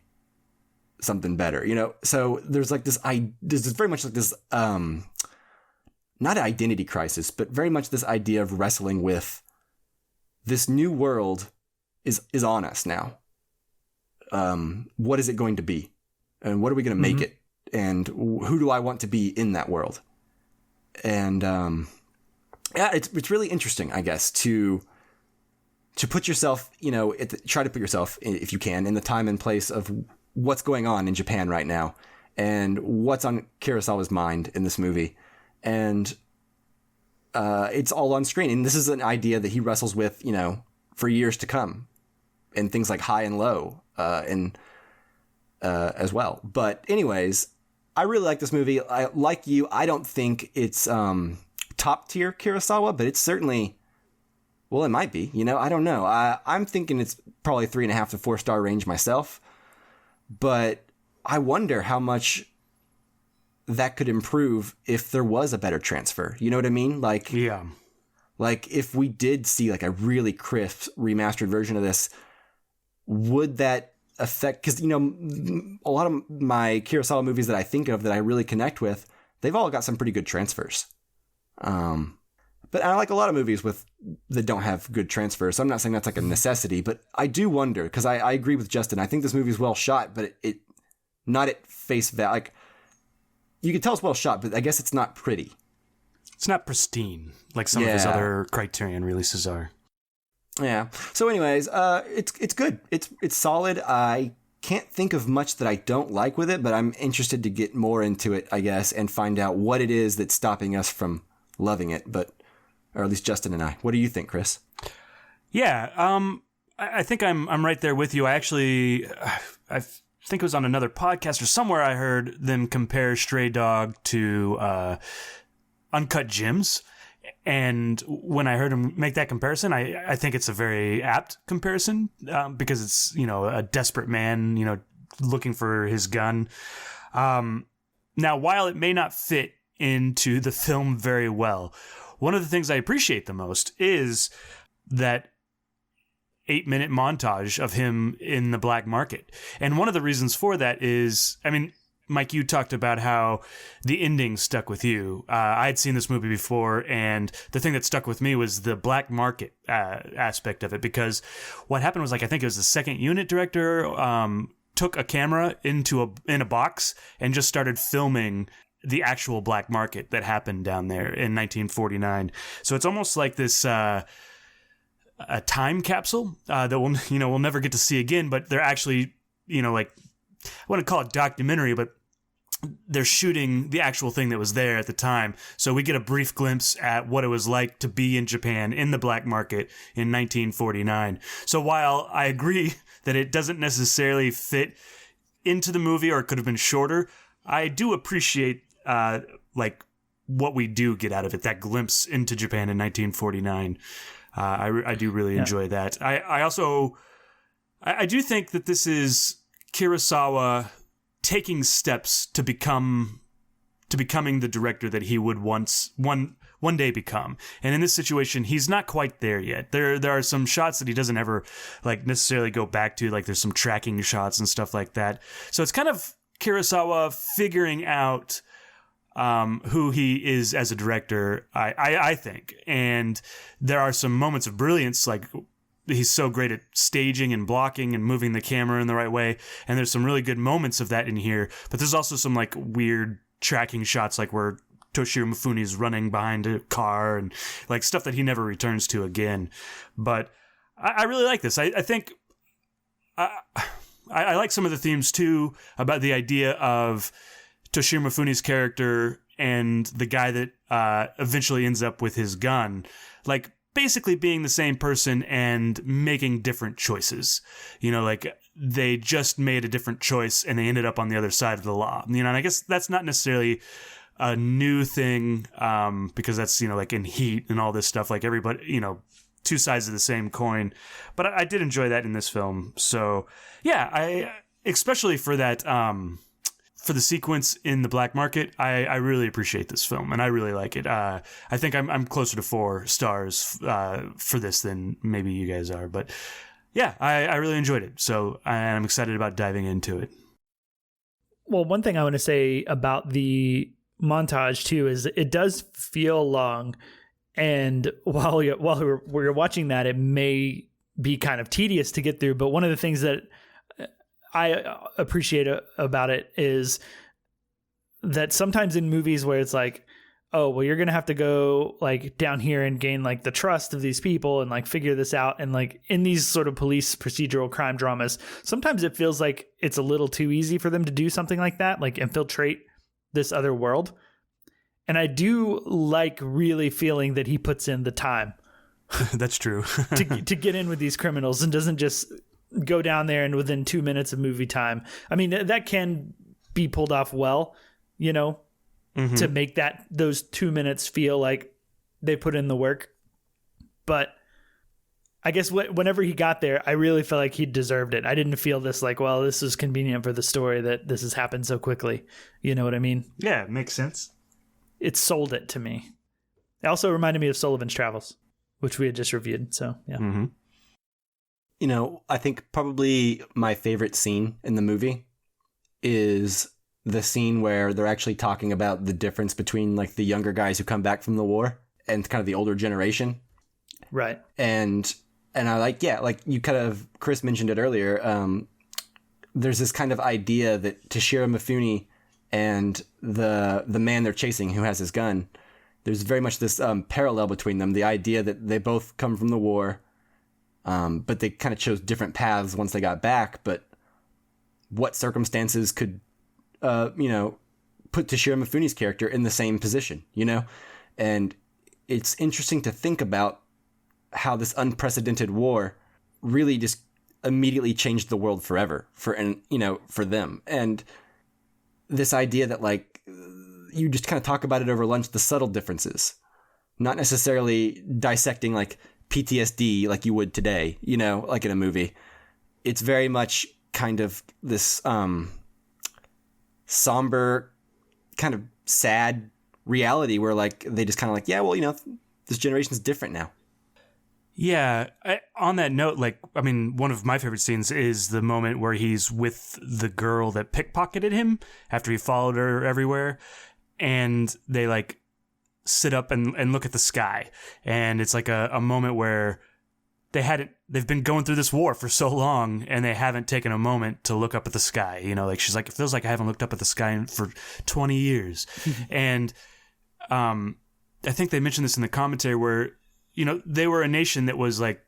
something better? So there's like there's very much like this, not an identity crisis, but very much this idea of wrestling with this new world is on us now. What is it going to be? And what are we going to make it? And who do I want to be in that world? And yeah, it's really interesting, I guess, to put yourself, try to put yourself, if you can, in the time and place of what's going on in Japan right now and what's on Kurosawa's mind in this movie. And it's all on screen. And this is an idea that he wrestles with, for years to come, and things like High and Low as well. But anyways, I really like this movie. Like you, I don't think it's top tier Kurosawa, but it's certainly, well, it might be. I don't know. I'm thinking it's probably 3.5 to 4 star range myself. But I wonder how much that could improve if there was a better transfer. You know what I mean? Like, yeah. Like, if we did see like a really crisp remastered version of this, would that affect? Because, a lot of my Kurosawa movies that I think of that I really connect with, they've all got some pretty good transfers. But I like a lot of movies that don't have good transfers. So I'm not saying that's like a necessity, but I do wonder, because I agree with Justin. I think this movie is well shot, but it not at face value. Like, you can tell it's well shot, but I guess it's not pretty. It's not pristine like some of his other Criterion releases are. Yeah. So anyways, it's good. It's solid. I can't think of much that I don't like with it, but I'm interested to get more into it, I guess, and find out what it is that's stopping us from loving it. Or at least Justin and I. What do you think, Chris? Yeah. I think I'm right there with you. I think it was on another podcast or somewhere I heard them compare Stray Dog to Uncut Gems. And when I heard him make that comparison, I think it's a very apt comparison because it's, a desperate man, looking for his gun. Now, while it may not fit into the film very well, one of the things I appreciate the most is that 8-minute montage of him in the black market. And one of the reasons for that is, Mike, you talked about how the ending stuck with you. I had seen this movie before, and the thing that stuck with me was the black market aspect of it, because what happened was, I think it was the second unit director took a camera in a box and just started filming the actual black market that happened down there in 1949. So it's almost like this a time capsule that we'll never get to see again, but they're actually, I wouldn't call it documentary, but they're shooting the actual thing that was there at the time. So we get a brief glimpse at what it was like to be in Japan in the black market in 1949. So while I agree that it doesn't necessarily fit into the movie, or it could have been shorter, I do appreciate like what we do get out of it. That glimpse into Japan in 1949. I do really enjoy that. I also do think that this is Kurosawa taking steps to becoming the director that he would one day become. And in this situation, he's not quite there yet. There are some shots that he doesn't ever like necessarily go back to, like there's some tracking shots and stuff like that. So it's kind of Kurosawa figuring out who he is as a director, I think. And there are some moments of brilliance, like he's so great at staging and blocking and moving the camera in the right way. And there's some really good moments of that in here. But there's also some like weird tracking shots, like where Toshiro Mifune's running behind a car and like stuff that he never returns to again. But I really like this. I think I like some of the themes too, about the idea of Toshiro Mifune's character and the guy that eventually ends up with his gun, like basically being the same person and making different choices. You know, like they just made a different choice and they ended up on the other side of the law. You know, and I guess that's not necessarily a new thing, because that's, you know, like in Heat and all this stuff, like everybody, you know, two sides of the same coin. But I did enjoy that in this film. So yeah, I especially for that, for the sequence in the black market, I really appreciate this film and I really like it. I think I'm closer to 4 stars for this than maybe you guys are, but yeah, I really enjoyed it. So I'm excited about diving into it. Well, one thing I want to say about the montage too is it does feel long, and while we're watching that, it may be kind of tedious to get through. But one of the things that I appreciate about it is that sometimes in movies where it's like, oh, well, you're going to have to go like down here and gain like the trust of these people and like figure this out. And like in these sort of police procedural crime dramas, sometimes it feels like it's a little too easy for them to do something like that, like infiltrate this other world. And I do like really feeling that he puts in the time. That's true. to get in with these criminals and doesn't just go down there and within 2 minutes of movie time. I mean, that can be pulled off well, you know, to make those 2 minutes feel like they put in the work. But I guess whenever he got there, I really felt like he deserved it. I didn't feel this like, well, this is convenient for the story that this has happened so quickly. You know what I mean? Yeah, it makes sense. It sold it to me. It also reminded me of Sullivan's Travels, which we had just reviewed. So, yeah. Mm-hmm. You know, I think probably my favorite scene in the movie is the scene where they're actually talking about the difference between like the younger guys who come back from the war and kind of the older generation. Right. And I like, yeah, like you kind of, Chris mentioned it earlier. There's this kind of idea that Toshiro Mifune and the man they're chasing who has his gun, there's very much this parallel between them. The idea that they both come from the war, but they kind of chose different paths once they got back. But what circumstances could, you know, put Toshiro Mifune's character in the same position, you know? And it's interesting to think about how this unprecedented war really just immediately changed the world forever for them. And this idea that like you just kind of talk about it over lunch, the subtle differences, not necessarily dissecting like PTSD like you would today, you know, like in a movie. It's very much kind of this somber, kind of sad reality where like they just kind of like, yeah, well, you know, this generation's different now. Yeah. On that note, like, I mean, one of my favorite scenes is the moment where he's with the girl that pickpocketed him after he followed her everywhere. And they like sit up and look at the sky. And it's like a moment where they've been going through this war for so long and they haven't taken a moment to look up at the sky. You know, like she's like, it feels like I haven't looked up at the sky for 20 years. And I think they mentioned this in the commentary where, you know, they were a nation that was like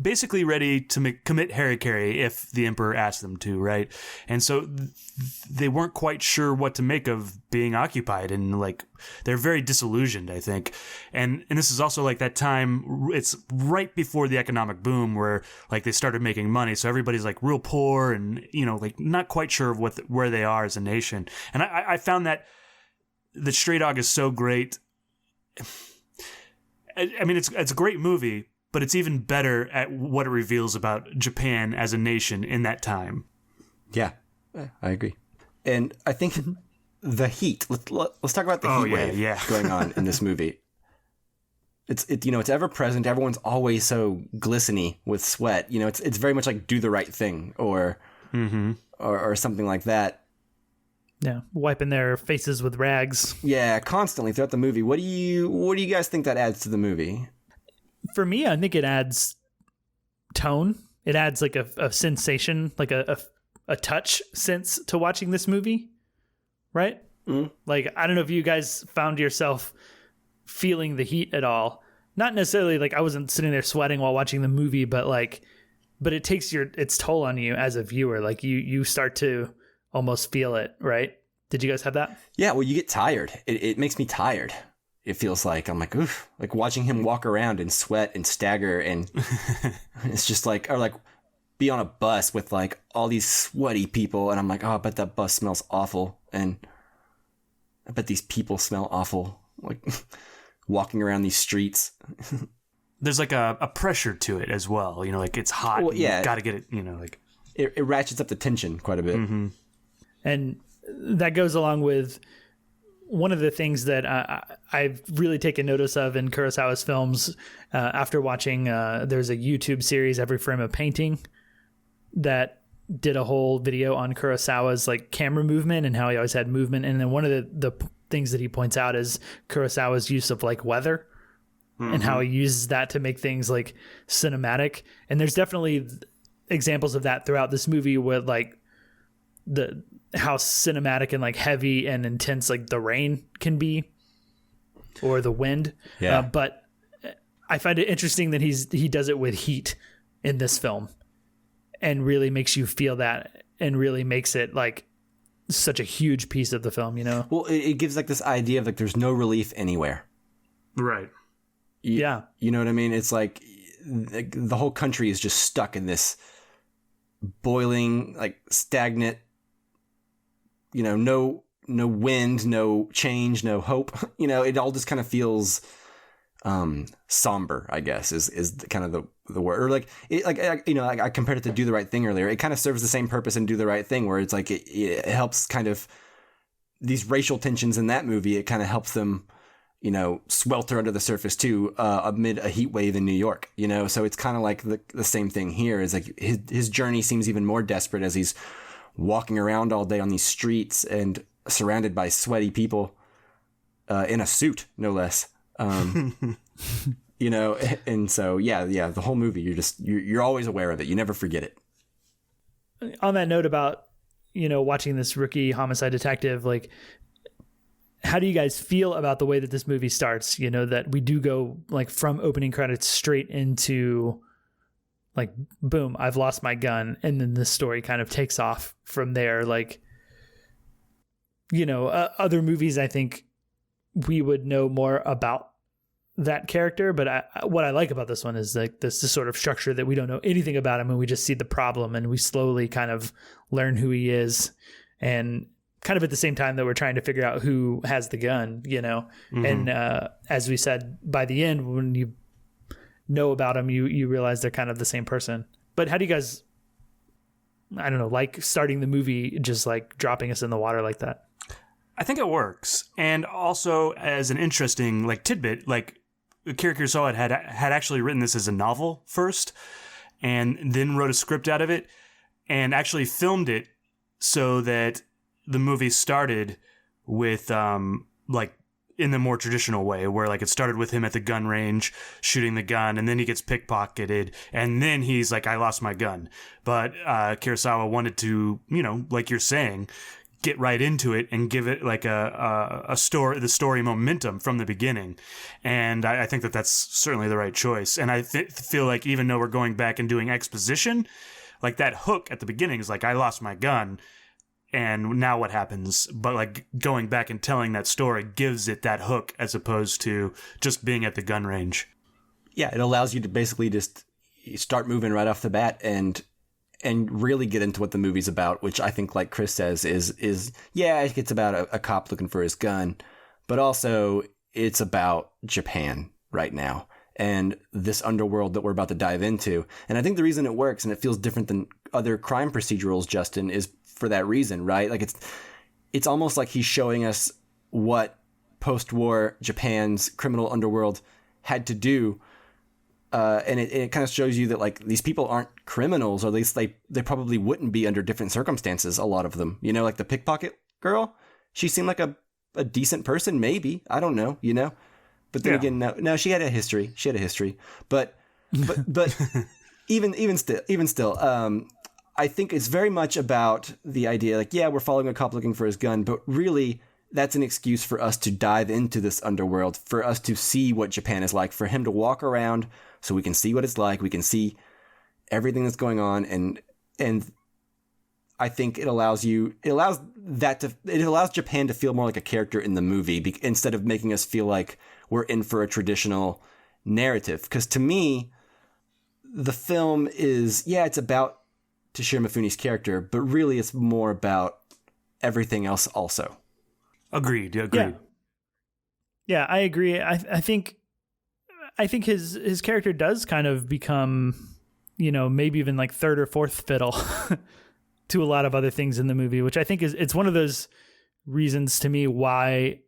basically ready to commit harikiri if the emperor asked them to, right? And so they weren't quite sure what to make of being occupied, and like they're very disillusioned, I think. And this is also like that time, it's right before the economic boom where like they started making money, so everybody's like real poor and, you know, like not quite sure of where they are as a nation. And I found that the Stray Dog is so great. I mean, it's a great movie, but it's even better at what it reveals about Japan as a nation in that time. Yeah, I agree. And I think the heat. Let's talk about the heat wave going on in this movie. It's ever present. Everyone's always so glistening with sweat. You know, it's very much like Do the Right Thing or something like that. Yeah, wiping their faces with rags. Yeah, constantly throughout the movie. What do you guys think that adds to the movie? For me, I think it adds tone. It adds like a sensation, like a touch sense to watching this movie, right? Like, I don't know if you guys found yourself feeling the heat at all. Not necessarily like I wasn't sitting there sweating while watching the movie, but it takes its toll on you as a viewer. Like you start to almost feel it, right? Did you guys have that? Yeah, well, you get tired. It makes me tired. It feels like I'm like, oof, like watching him walk around and sweat and stagger, and it's just like, or like be on a bus with like all these sweaty people, and I'm like, oh, I bet that bus smells awful, and I bet these people smell awful, like walking around these streets. There's like a pressure to it as well, you know, like it's hot. Well, yeah, you got to get it, you know, like it ratchets up the tension quite a bit. And that goes along with one of the things that I've really taken notice of in Kurosawa's films after watching, there's a YouTube series, Every Frame of Painting, that did a whole video on Kurosawa's like camera movement and how he always had movement. And then one of the things that he points out is Kurosawa's use of like weather and how he uses that to make things like cinematic. And there's definitely examples of that throughout this movie with like how cinematic and like heavy and intense like the rain can be, or the wind. Yeah. But I find it interesting that he does it with heat in this film, and really makes you feel that, and really makes it like such a huge piece of the film. You know. Well, it gives like this idea of like there's no relief anywhere. Right. Yeah. You know what I mean? It's like the whole country is just stuck in this boiling, like stagnant. You know, no wind, no change, no hope. You know, it all just kind of feels somber, I guess, is kind of the word. Or like I compared it to Do the Right Thing earlier. It kind of serves the same purpose in Do the Right Thing, where it's like it helps kind of these racial tensions in that movie. It kind of helps them, you know, swelter under the surface too, amid a heat wave in New York. You know, so it's kind of like the same thing here. Is like his journey seems even more desperate as he's walking around all day on these streets and surrounded by sweaty people in a suit, no less. You know, and so yeah, the whole movie you're always aware of it. You never forget it. On that note about, you know, watching this rookie homicide detective, like, how do you guys feel about the way that this movie starts? You know, that we do go like from opening credits straight into like, boom, I've lost my gun. And then this story kind of takes off from there. Like, you know, other movies, I think we would know more about that character. But what I like about this one is like this sort of structure that we don't know anything about him, and we just see the problem and we slowly kind of learn who he is. And kind of at the same time that we're trying to figure out who has the gun, you know. And as we said, by the end, when you know about them, you realize they're kind of the same person. But how do you guys, I don't know, like starting the movie just like dropping us in the water like that? I think it works. And also as an interesting like tidbit, like Akira Kurosawa had actually written this as a novel first, and then wrote a script out of it, and actually filmed it so that the movie started with like in the more traditional way, where like it started with him at the gun range shooting the gun, and then he gets pickpocketed, and then he's like, I lost my gun. But Kurosawa wanted to, you know, like you're saying, get right into it and give it like the story momentum from the beginning. And I think that that's certainly the right choice. And I feel like even though we're going back and doing exposition, like that hook at the beginning is like, I lost my gun and now what happens? But like going back and telling that story gives it that hook as opposed to just being at the gun range. Yeah, it allows you to basically just start moving right off the bat and really get into what the movie's about, which I think, like Chris says, is it's about a cop looking for his gun, but also it's about Japan right now and this underworld that we're about to dive into. And I think the reason it works and it feels different than other crime procedurals, Justin, is for that reason, right? Like it's almost like he's showing us what post-war Japan's criminal underworld had to do. And it kind of shows you that like these people aren't criminals, or at least they probably wouldn't be under different circumstances. A lot of them, you know, like the pickpocket girl, she seemed like a decent person, maybe, I don't know, you know, but then again, no, she had a history, but even still, I think it's very much about the idea, like, yeah, we're following a cop looking for his gun, but really that's an excuse for us to dive into this underworld, for us to see what Japan is like, for him to walk around so we can see what it's like. We can see everything that's going on. And I think it allows Japan to feel more like a character in the movie instead of making us feel like we're in for a traditional narrative. Because to me, the film is, it's about Toshiro Mifune's character, but really it's more about everything else also. Agreed. Yeah, I agree. I think his character does kind of become, you know, maybe even like third or fourth fiddle to a lot of other things in the movie, which I think it's one of those reasons to me why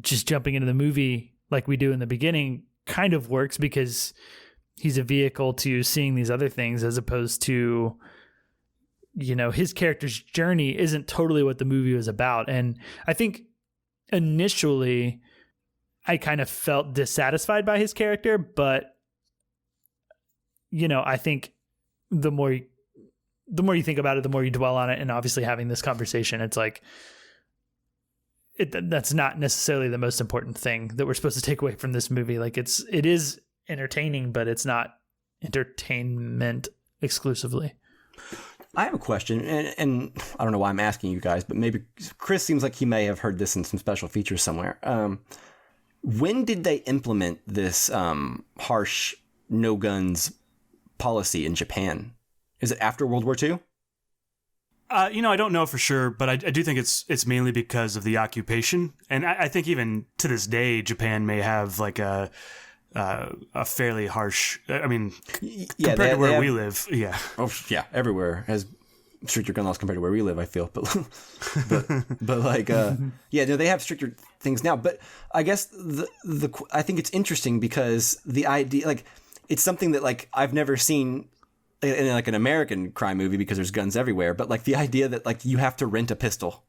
just jumping into the movie like we do in the beginning kind of works, because he's a vehicle to seeing these other things, as opposed to, you know, his character's journey isn't totally what the movie was about. And I think initially I kind of felt dissatisfied by his character, but, you know, I think the more you think about it, the more you dwell on it, and obviously having this conversation, it's like, that's not necessarily the most important thing that we're supposed to take away from this movie. Like it is entertaining, but it's not entertainment exclusively. I have a question, and I don't know why I'm asking you guys, but maybe Chris seems like he may have heard this in some special features somewhere. When did they implement this harsh no guns policy in Japan? Is it after World War II? You know, I don't know for sure, but I do think it's mainly because of the occupation. And I think even to this day, Japan may have like a fairly harsh, I mean, compared to where we live. Yeah. Oh, yeah. Everywhere has stricter gun laws compared to where we live, I feel. But like, they have stricter things now. But I guess I think it's interesting because the idea, like, it's something that like I've never seen in like an American crime movie because there's guns everywhere. But like the idea that like you have to rent a pistol.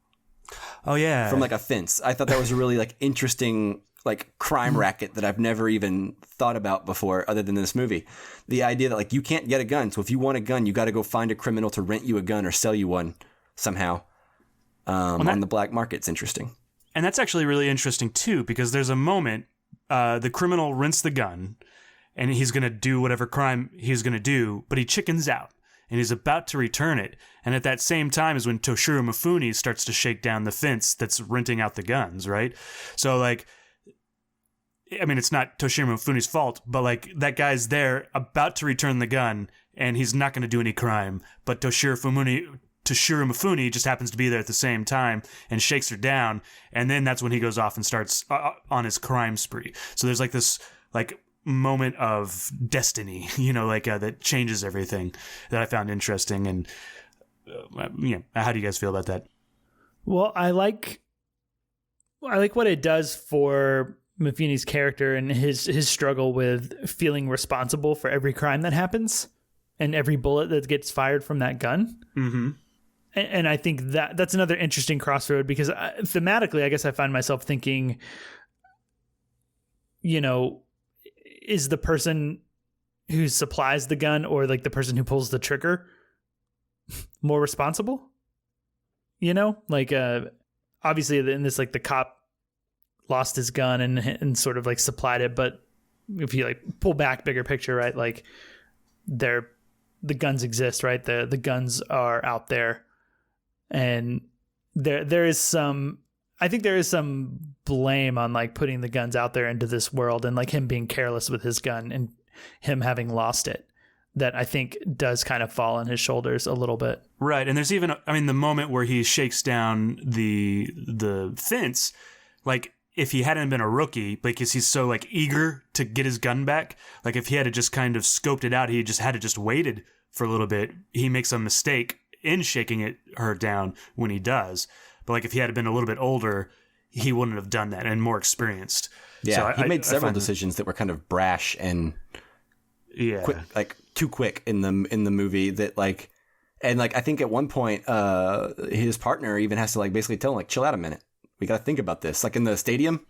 Oh yeah. From like a fence. I thought that was a really like interesting like crime racket that I've never even thought about before other than this movie. The idea that like you can't get a gun. So if you want a gun, you got to go find a criminal to rent you a gun or sell you one somehow on the black market. It's interesting. And that's actually really interesting too, because there's a moment the criminal rents the gun and he's going to do whatever crime he's going to do, but he chickens out and he's about to return it. And at that same time is when Toshiro Mifune starts to shake down the fence that's renting out the guns, right? So like, I mean, it's not Toshiro Mifune's fault, but like that guy's there about to return the gun and he's not going to do any crime. But Toshiro Mifune just happens to be there at the same time and shakes her down. And then that's when he goes off and starts on his crime spree. So there's like this like moment of destiny, you know, like that changes everything that I found interesting. And how do you guys feel about that? Well, I like what it does for Mifune's character and his struggle with feeling responsible for every crime that happens and every bullet that gets fired from that gun. Mm-hmm. And I think that's another interesting crossroad, because thematically, I guess I find myself thinking, you know, is the person who supplies the gun or like the person who pulls the trigger more responsible? Like obviously in this, like the cop lost his gun and sort of like supplied it, but if you like pull back bigger picture, right, like the guns exist, right? The guns are out there, and there is some, I think there is some blame on like putting the guns out there into this world and like him being careless with his gun and him having lost it, that I think does kind of fall on his shoulders a little bit. Right. And there's even, the moment where he shakes down the fence, like if he hadn't been a rookie, because he's so like eager to get his gun back, like if he had just kind of scoped it out, he just had just waited for a little bit. He makes a mistake in shaking her down when he does. But like if he had been a little bit older, he wouldn't have done that and more experienced. Yeah, so he made several decisions that were kind of brash and quick, like too quick in the movie. That like, and like I think at one point, his partner even has to like basically tell him like, chill out a minute. We got to think about this. Like in the stadium,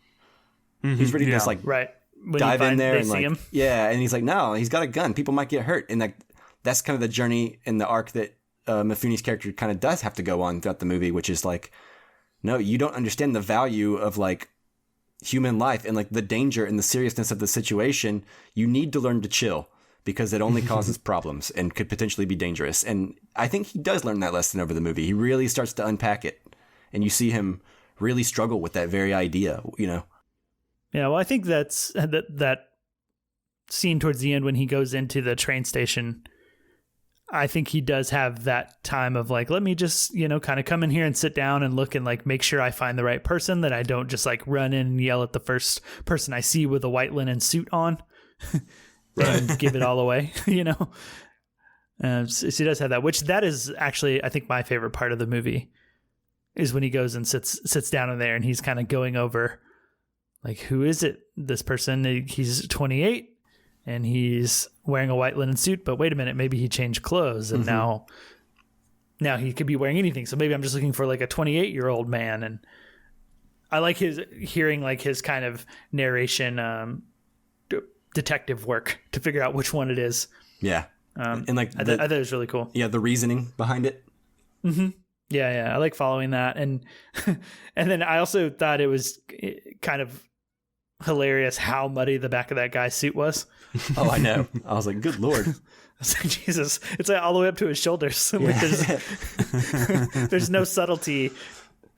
he's ready to just like when dive in there and like him. Yeah, and he's like, no, he's got a gun. People might get hurt, and like that's kind of the journey and the arc that Mifune's character kind of does have to go on throughout the movie, which is like, no, you don't understand the value of like human life and like the danger and the seriousness of the situation. You need to learn to chill because it only causes problems and could potentially be dangerous. And I think he does learn that lesson over the movie. He really starts to unpack it, and you see him really struggle with that very idea, Yeah, well, I think that's that scene towards the end when he goes into the train station. I think he does have that time of like, let me just, kind of come in here and sit down and look and like make sure I find the right person, that I don't just like run in and yell at the first person I see with a white linen suit on and give it all away, So he does have that, which that is actually, I think, my favorite part of the movie is when he goes and sits down in there and he's kind of going over like, who is it? This person, he's 28. And he's wearing a white linen suit, but wait a minute, maybe he changed clothes, and now he could be wearing anything. So maybe I'm just looking for like a 28-year-old man. And I like hearing like his kind of narration, detective work to figure out which one it is. Yeah, and like I thought it was really cool. Yeah, the reasoning behind it. Mm-hmm. Yeah, I like following that, and and then I also thought it was kind of hilarious how muddy the back of that guy's suit was. Oh, I know. I was like, good Lord. I was like, Jesus, it's like all the way up to his shoulders. Yeah. There's no subtlety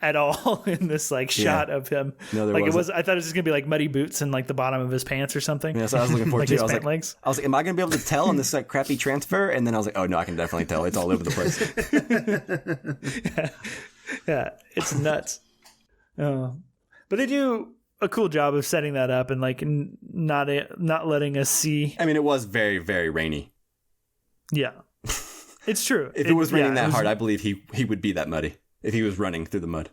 at all in this like shot of him. No, there like wasn't. I thought it was just gonna be like muddy boots and like the bottom of his pants or something. Yeah, so I was looking forward like to his it. pant legs. I was like, am I gonna be able to tell on this like crappy transfer? And then I was like, oh no, I can definitely tell. It's all over the place. Yeah, it's nuts. But they do a cool job of setting that up and like not letting us see. I mean, it was very, very rainy. Yeah, it's true. If it was raining that hard, I believe he would be that muddy if he was running through the mud.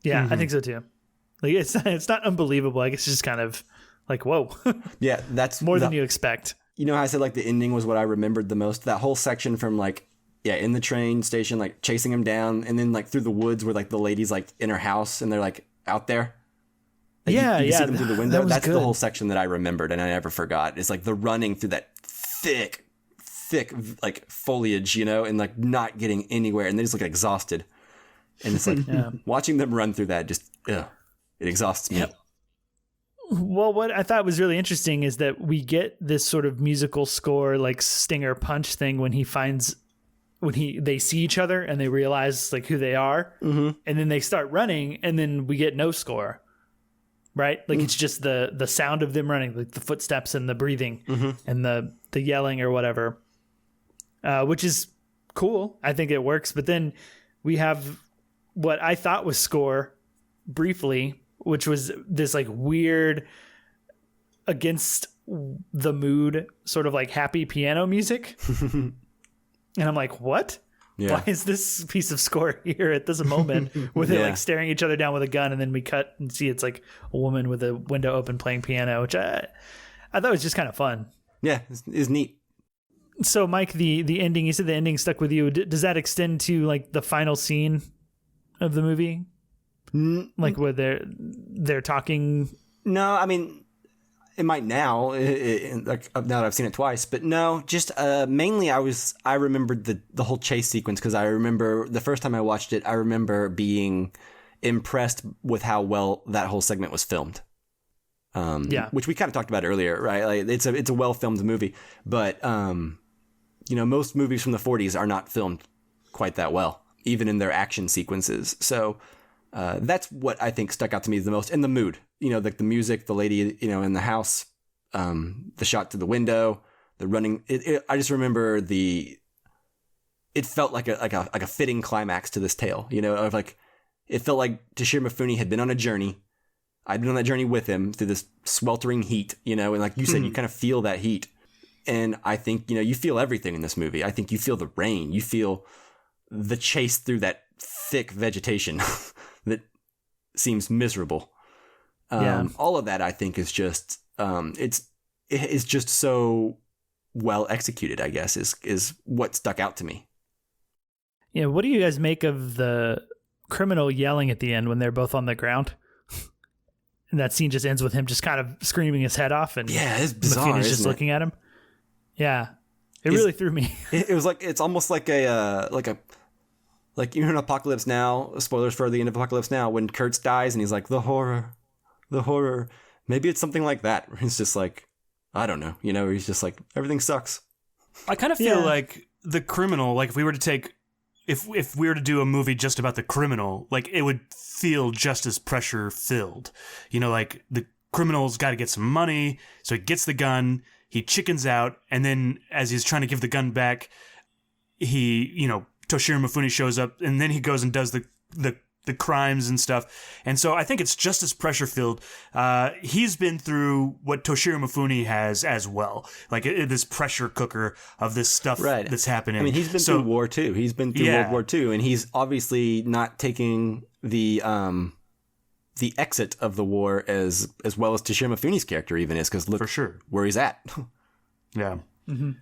Yeah, I think so too. Like it's not unbelievable. Like it's just kind of like, whoa. Yeah, that's more than you expect. You know how I said like the ending was what I remembered the most? That whole section from like, in the train station, like chasing him down, and then like through the woods where like the lady's like in her house and they're like out there. Like, you see them through the window. That's good. The whole section that I remembered and I never forgot. It's like the running through that thick like foliage, and like not getting anywhere, and they just look exhausted. And it's like watching them run through that just it exhausts me. Yep. Well, what I thought was really interesting is that we get this sort of musical score, like stinger punch thing when they see each other and they realize like who they are, and then they start running, and then we get no score. Right? Like it's just the sound of them running, like the footsteps and the breathing and the yelling or whatever, which is cool. I think it works. But then we have what I thought was score briefly, which was this like weird against the mood sort of like happy piano music. And I'm like, what? Yeah. Why is this piece of score here at this moment with it like staring each other down with a gun, and then we cut and see it's like a woman with a window open playing piano, which I thought was just kind of fun. Yeah, it's neat. So Mike, the ending, you said the ending stuck with you. Does that extend to like the final scene of the movie? Like where they're talking? No, I mean, it might now, like now that I've seen it twice, but no, just mainly I remembered the whole chase sequence because I remember the first time I watched it, I remember being impressed with how well that whole segment was filmed. Which we kind of talked about earlier, right? Like it's a well filmed movie, but most movies from the 40s are not filmed quite that well, even in their action sequences. So that's what I think stuck out to me the most, and the mood. Like the music, the lady, in the house, the shot to the window, the running. I just remember it felt like a fitting climax to this tale. Of like, it felt like Toshiro Mifune had been on a journey. I'd been on that journey with him through this sweltering heat, and like you said, you kind of feel that heat. And I think, you feel everything in this movie. I think you feel the rain, you feel the chase through that thick vegetation that seems miserable. All of that I think is just it's just so well executed, I guess, is what stuck out to me. Yeah, what do you guys make of the criminal yelling at the end when they're both on the ground? And that scene just ends with him just kind of screaming his head off, and it's bizarre. Mifune's just looking at him. Yeah, it really threw me. It was like, it's almost like like in Apocalypse Now, spoilers for the end of Apocalypse Now, when Kurtz dies and he's like, the horror. Maybe it's something like that. It's just like, I don't know, he's just like, everything sucks. I kind of feel like the criminal, like if we were to do a movie just about the criminal, like it would feel just as pressure filled. Like the criminal's got to get some money, so he gets the gun, he chickens out, and then as he's trying to give the gun back, Toshiro Mifune shows up, and then he goes and does the crimes and stuff. And so I think it's just as pressure filled. He's been through what Toshiro Mifune has as well, like this pressure cooker of this stuff that's happening. I mean, he's been through war too. He's been through World War II, and he's obviously not taking the exit of the war as well as Toshiro Mifune's character even is, because look for sure where he's at. Yeah. Mm-hmm.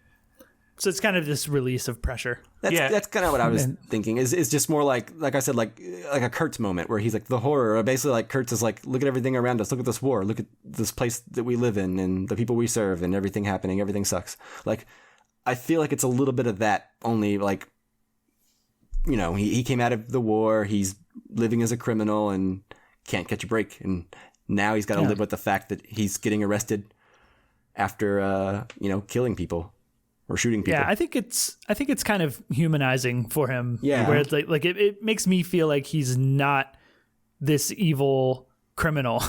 So it's kind of this release of pressure. That's kind of what I was thinking. Is just more like I said, like a Kurtz moment where he's like, the horror. Basically, like Kurtz is like, look at everything around us. Look at this war. Look at this place that we live in and the people we serve and everything happening. Everything sucks. Like, I feel like it's a little bit of that. Only like, he came out of the war. He's living as a criminal and can't catch a break. And now he's got to live with the fact that he's getting arrested after killing people. Or shooting people. Yeah, I think it's kind of humanizing for him. Yeah, where it's like it makes me feel like he's not this evil criminal.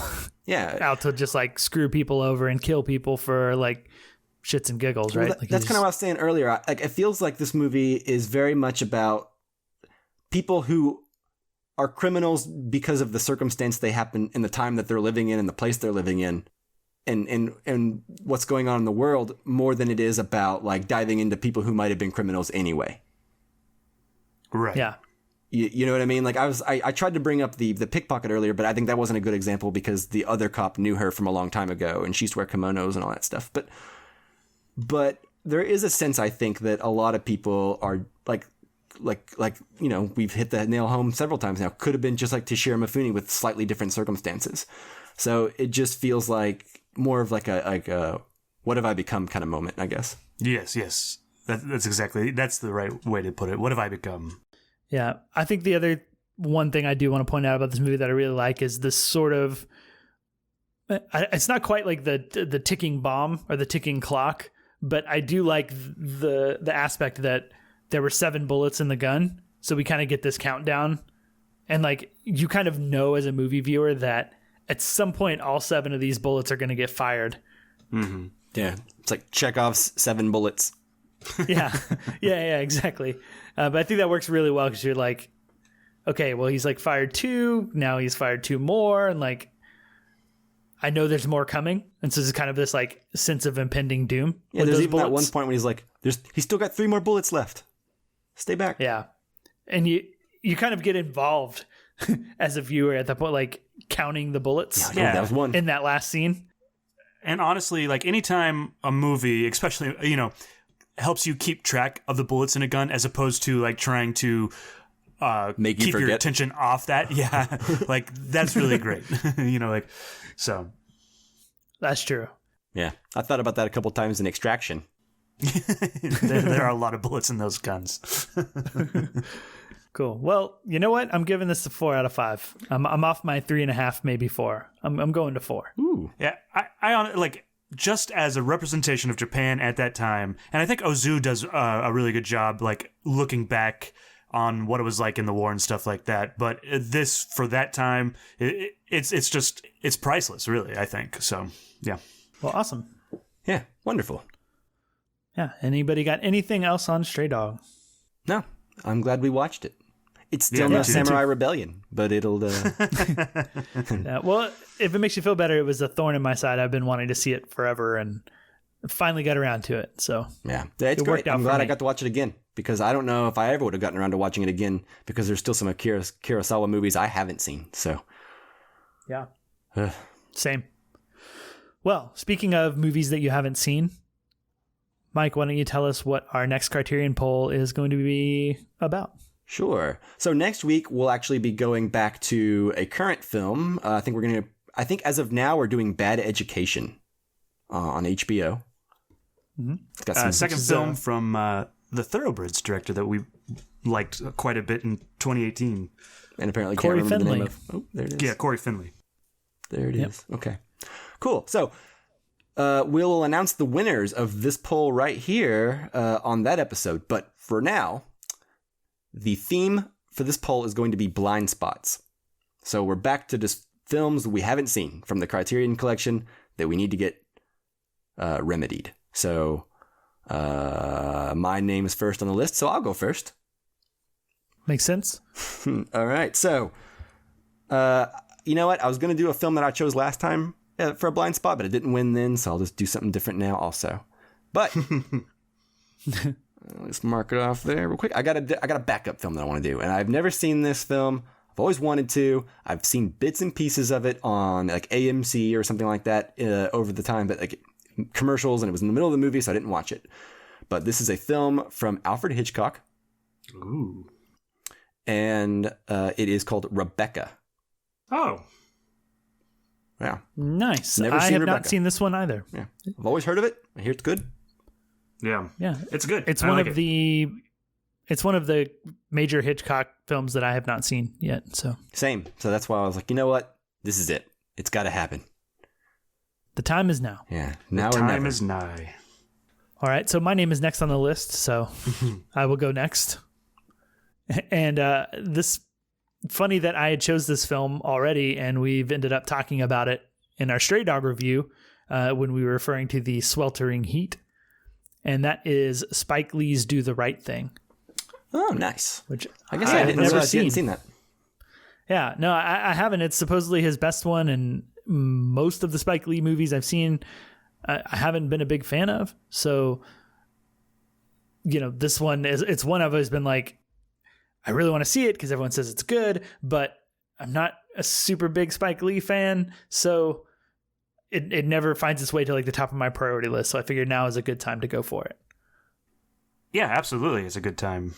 Yeah, out to just like screw people over and kill people for like shits and giggles, right? Well, that's kind of what I was saying earlier. Like, it feels like this movie is very much about people who are criminals because of the circumstance they happen in the time that they're living in and the place they're living in. And what's going on in the world more than it is about like diving into people who might have been criminals anyway. Right. Yeah. You know what I mean? Like I tried to bring up the pickpocket earlier, but I think that wasn't a good example because the other cop knew her from a long time ago and she used to wear kimonos and all that stuff. But there is a sense, I think, that a lot of people are like, we've hit the nail home several times now. Could have been just like Toshiro Mifune with slightly different circumstances. So it just feels like more of like a what have I become kind of moment, I guess. Yes. That's the right way to put it. What have I become? Yeah. I think the other one thing I do want to point out about this movie that I really like is this sort of, it's not quite like the ticking bomb or the ticking clock, but I do like the aspect that there were 7 bullets in the gun. So we kind of get this countdown, and like, you kind of know as a movie viewer that at some point, all 7 of these bullets are going to get fired. Mm-hmm. Yeah. It's like Chekhov's 7 bullets. Yeah, exactly. But I think that works really well because you're like, okay, well, he's like fired 2. Now he's fired 2 more. And like, I know there's more coming. And so it's kind of this like sense of impending doom. Yeah, there's even that one point when he's like, he's still got 3 more bullets left. Stay back. Yeah. And you kind of get involved as a viewer at that point, like counting the bullets. Yeah, that was one in that last scene. And honestly, like anytime a movie, especially, helps you keep track of the bullets in a gun as opposed to like trying to make you keep forget. your attention off that. Yeah. Like that's really great. So that's true. Yeah, I thought about that a couple times in Extraction. There are a lot of bullets in those guns. Cool. Well, you know what? I'm giving this a 4 out of 5. I'm off my 3.5, maybe 4. I'm going to 4. Ooh. Yeah, I like, just as a representation of Japan at that time, and I think Ozu does a really good job, like, looking back on what it was like in the war and stuff like that. But this, for that time, it's priceless, really, I think. So, yeah. Well, awesome. Yeah, wonderful. Yeah. Anybody got anything else on Stray Dog? No, I'm glad we watched it. It's still no Samurai Rebellion, but it'll... Yeah, well, if it makes you feel better, it was a thorn in my side. I've been wanting to see it forever and finally got around to it. So yeah, it's great. I'm glad I got to watch it again, because I don't know if I ever would have gotten around to watching it again, because there's still some Akira Kurosawa movies I haven't seen. So yeah, same. Well, speaking of movies that you haven't seen, Mike, why don't you tell us what our next Criterion poll is going to be about? Sure. So next week we'll actually be going back to a current film. I think as of now we're doing Bad Education on HBO. Mm-hmm. It's got some second film from the Thoroughbreds director that we liked quite a bit in 2018. And apparently Corey can't remember Finley. the name of. Oh, there it is. Yeah, Corey Finley. There it is. Okay. Cool. So we'll announce the winners of this poll right here on that episode. But for now, the theme for this poll is going to be blind spots. So we're back to just films we haven't seen from the Criterion Collection that we need to get remedied. So my name is first on the list, so I'll go first. Makes sense. All right. So, you know what? I was going to do a film that I chose last time for a blind spot, but it didn't win then, so I'll just do something different now also. But let's mark it off there real quick. I got a backup film that I want to do, and I've never seen this film. I've always wanted to. I've seen bits and pieces of it on like AMC or something like that over the time, but like commercials, and it was in the middle of the movie, so I didn't watch it. But this is a film from Alfred Hitchcock. Ooh. And it is called Rebecca. Oh. Yeah. Nice. Never I seen have Rebecca. not seen this one either. Yeah. I've always heard of it. I hear it's good. Yeah. Yeah. It's good. It's I one like of it. the major Hitchcock films that I have not seen yet. So Same. So that's why I was like, you know what? This is it. It's got to happen. the time is now. Yeah. Now or Time never. is nigh. All right. So my name is next on the list. So I will go next. And this funny that I had chose this film already, and we've ended up talking about it in our Stray Dog review when we were referring to the sweltering heat. And that is Spike Lee's Do the Right Thing. Oh, nice. Which I guess I I didn't had never realize you hadn't seen. seen that. Yeah, no, I haven't. It's supposedly his best one, and most of the Spike Lee movies I've seen, I haven't been a big fan of. So, this one it's one I've always been like, I really want to see it because everyone says it's good, but I'm not a super big Spike Lee fan, so it never finds its way to like the top of my priority list. So I figured now is a good time to go for it. Yeah, absolutely. It's a good time.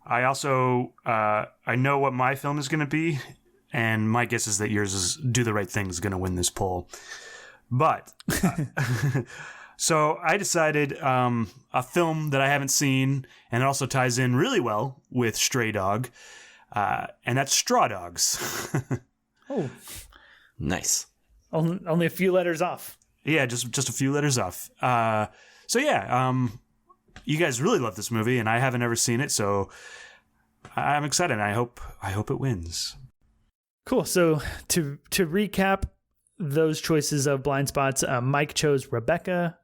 I also, I know what my film is going to be, and my guess is that yours is Do the Right Thing is going to win this poll. But, so I decided a film that I haven't seen, and it also ties in really well with Stray Dog, and that's Straw Dogs. Oh, Nice. only a few letters off. Yeah, just a few letters off. So yeah, you guys really love this movie, and I haven't ever seen it, so I'm excited. I hope it wins. Cool. So to recap those choices of blind spots, Mike chose Rebecca,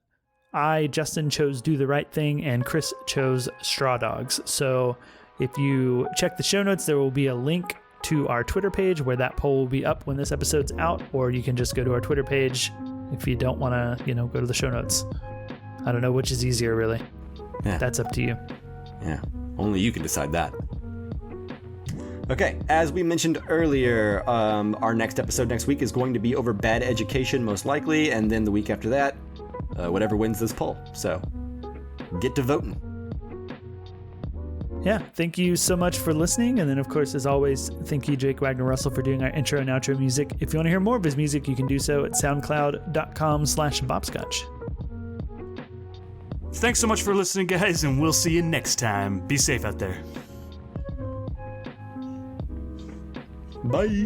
Justin chose Do the Right Thing, and Chris chose Straw Dogs. So if you check the show notes, there will be a link to our Twitter page where that poll will be up when this episode's out, or you can just go to our Twitter page if you don't want to, go to the show notes. I don't know which is easier, really. Yeah. That's up to you. Yeah. Only you can decide that. Okay, as we mentioned earlier, our next episode next week is going to be over Bad Education, most likely, and then the week after that, whatever wins this poll. So, get to voting. Yeah, thank you so much for listening. And then, of course, as always, thank you, Jake Wagner Russell, for doing our intro and outro music. If you want to hear more of his music, you can do so at soundcloud.com/bobscotch. Thanks so much for listening, guys, and we'll see you next time. Be safe out there. Bye.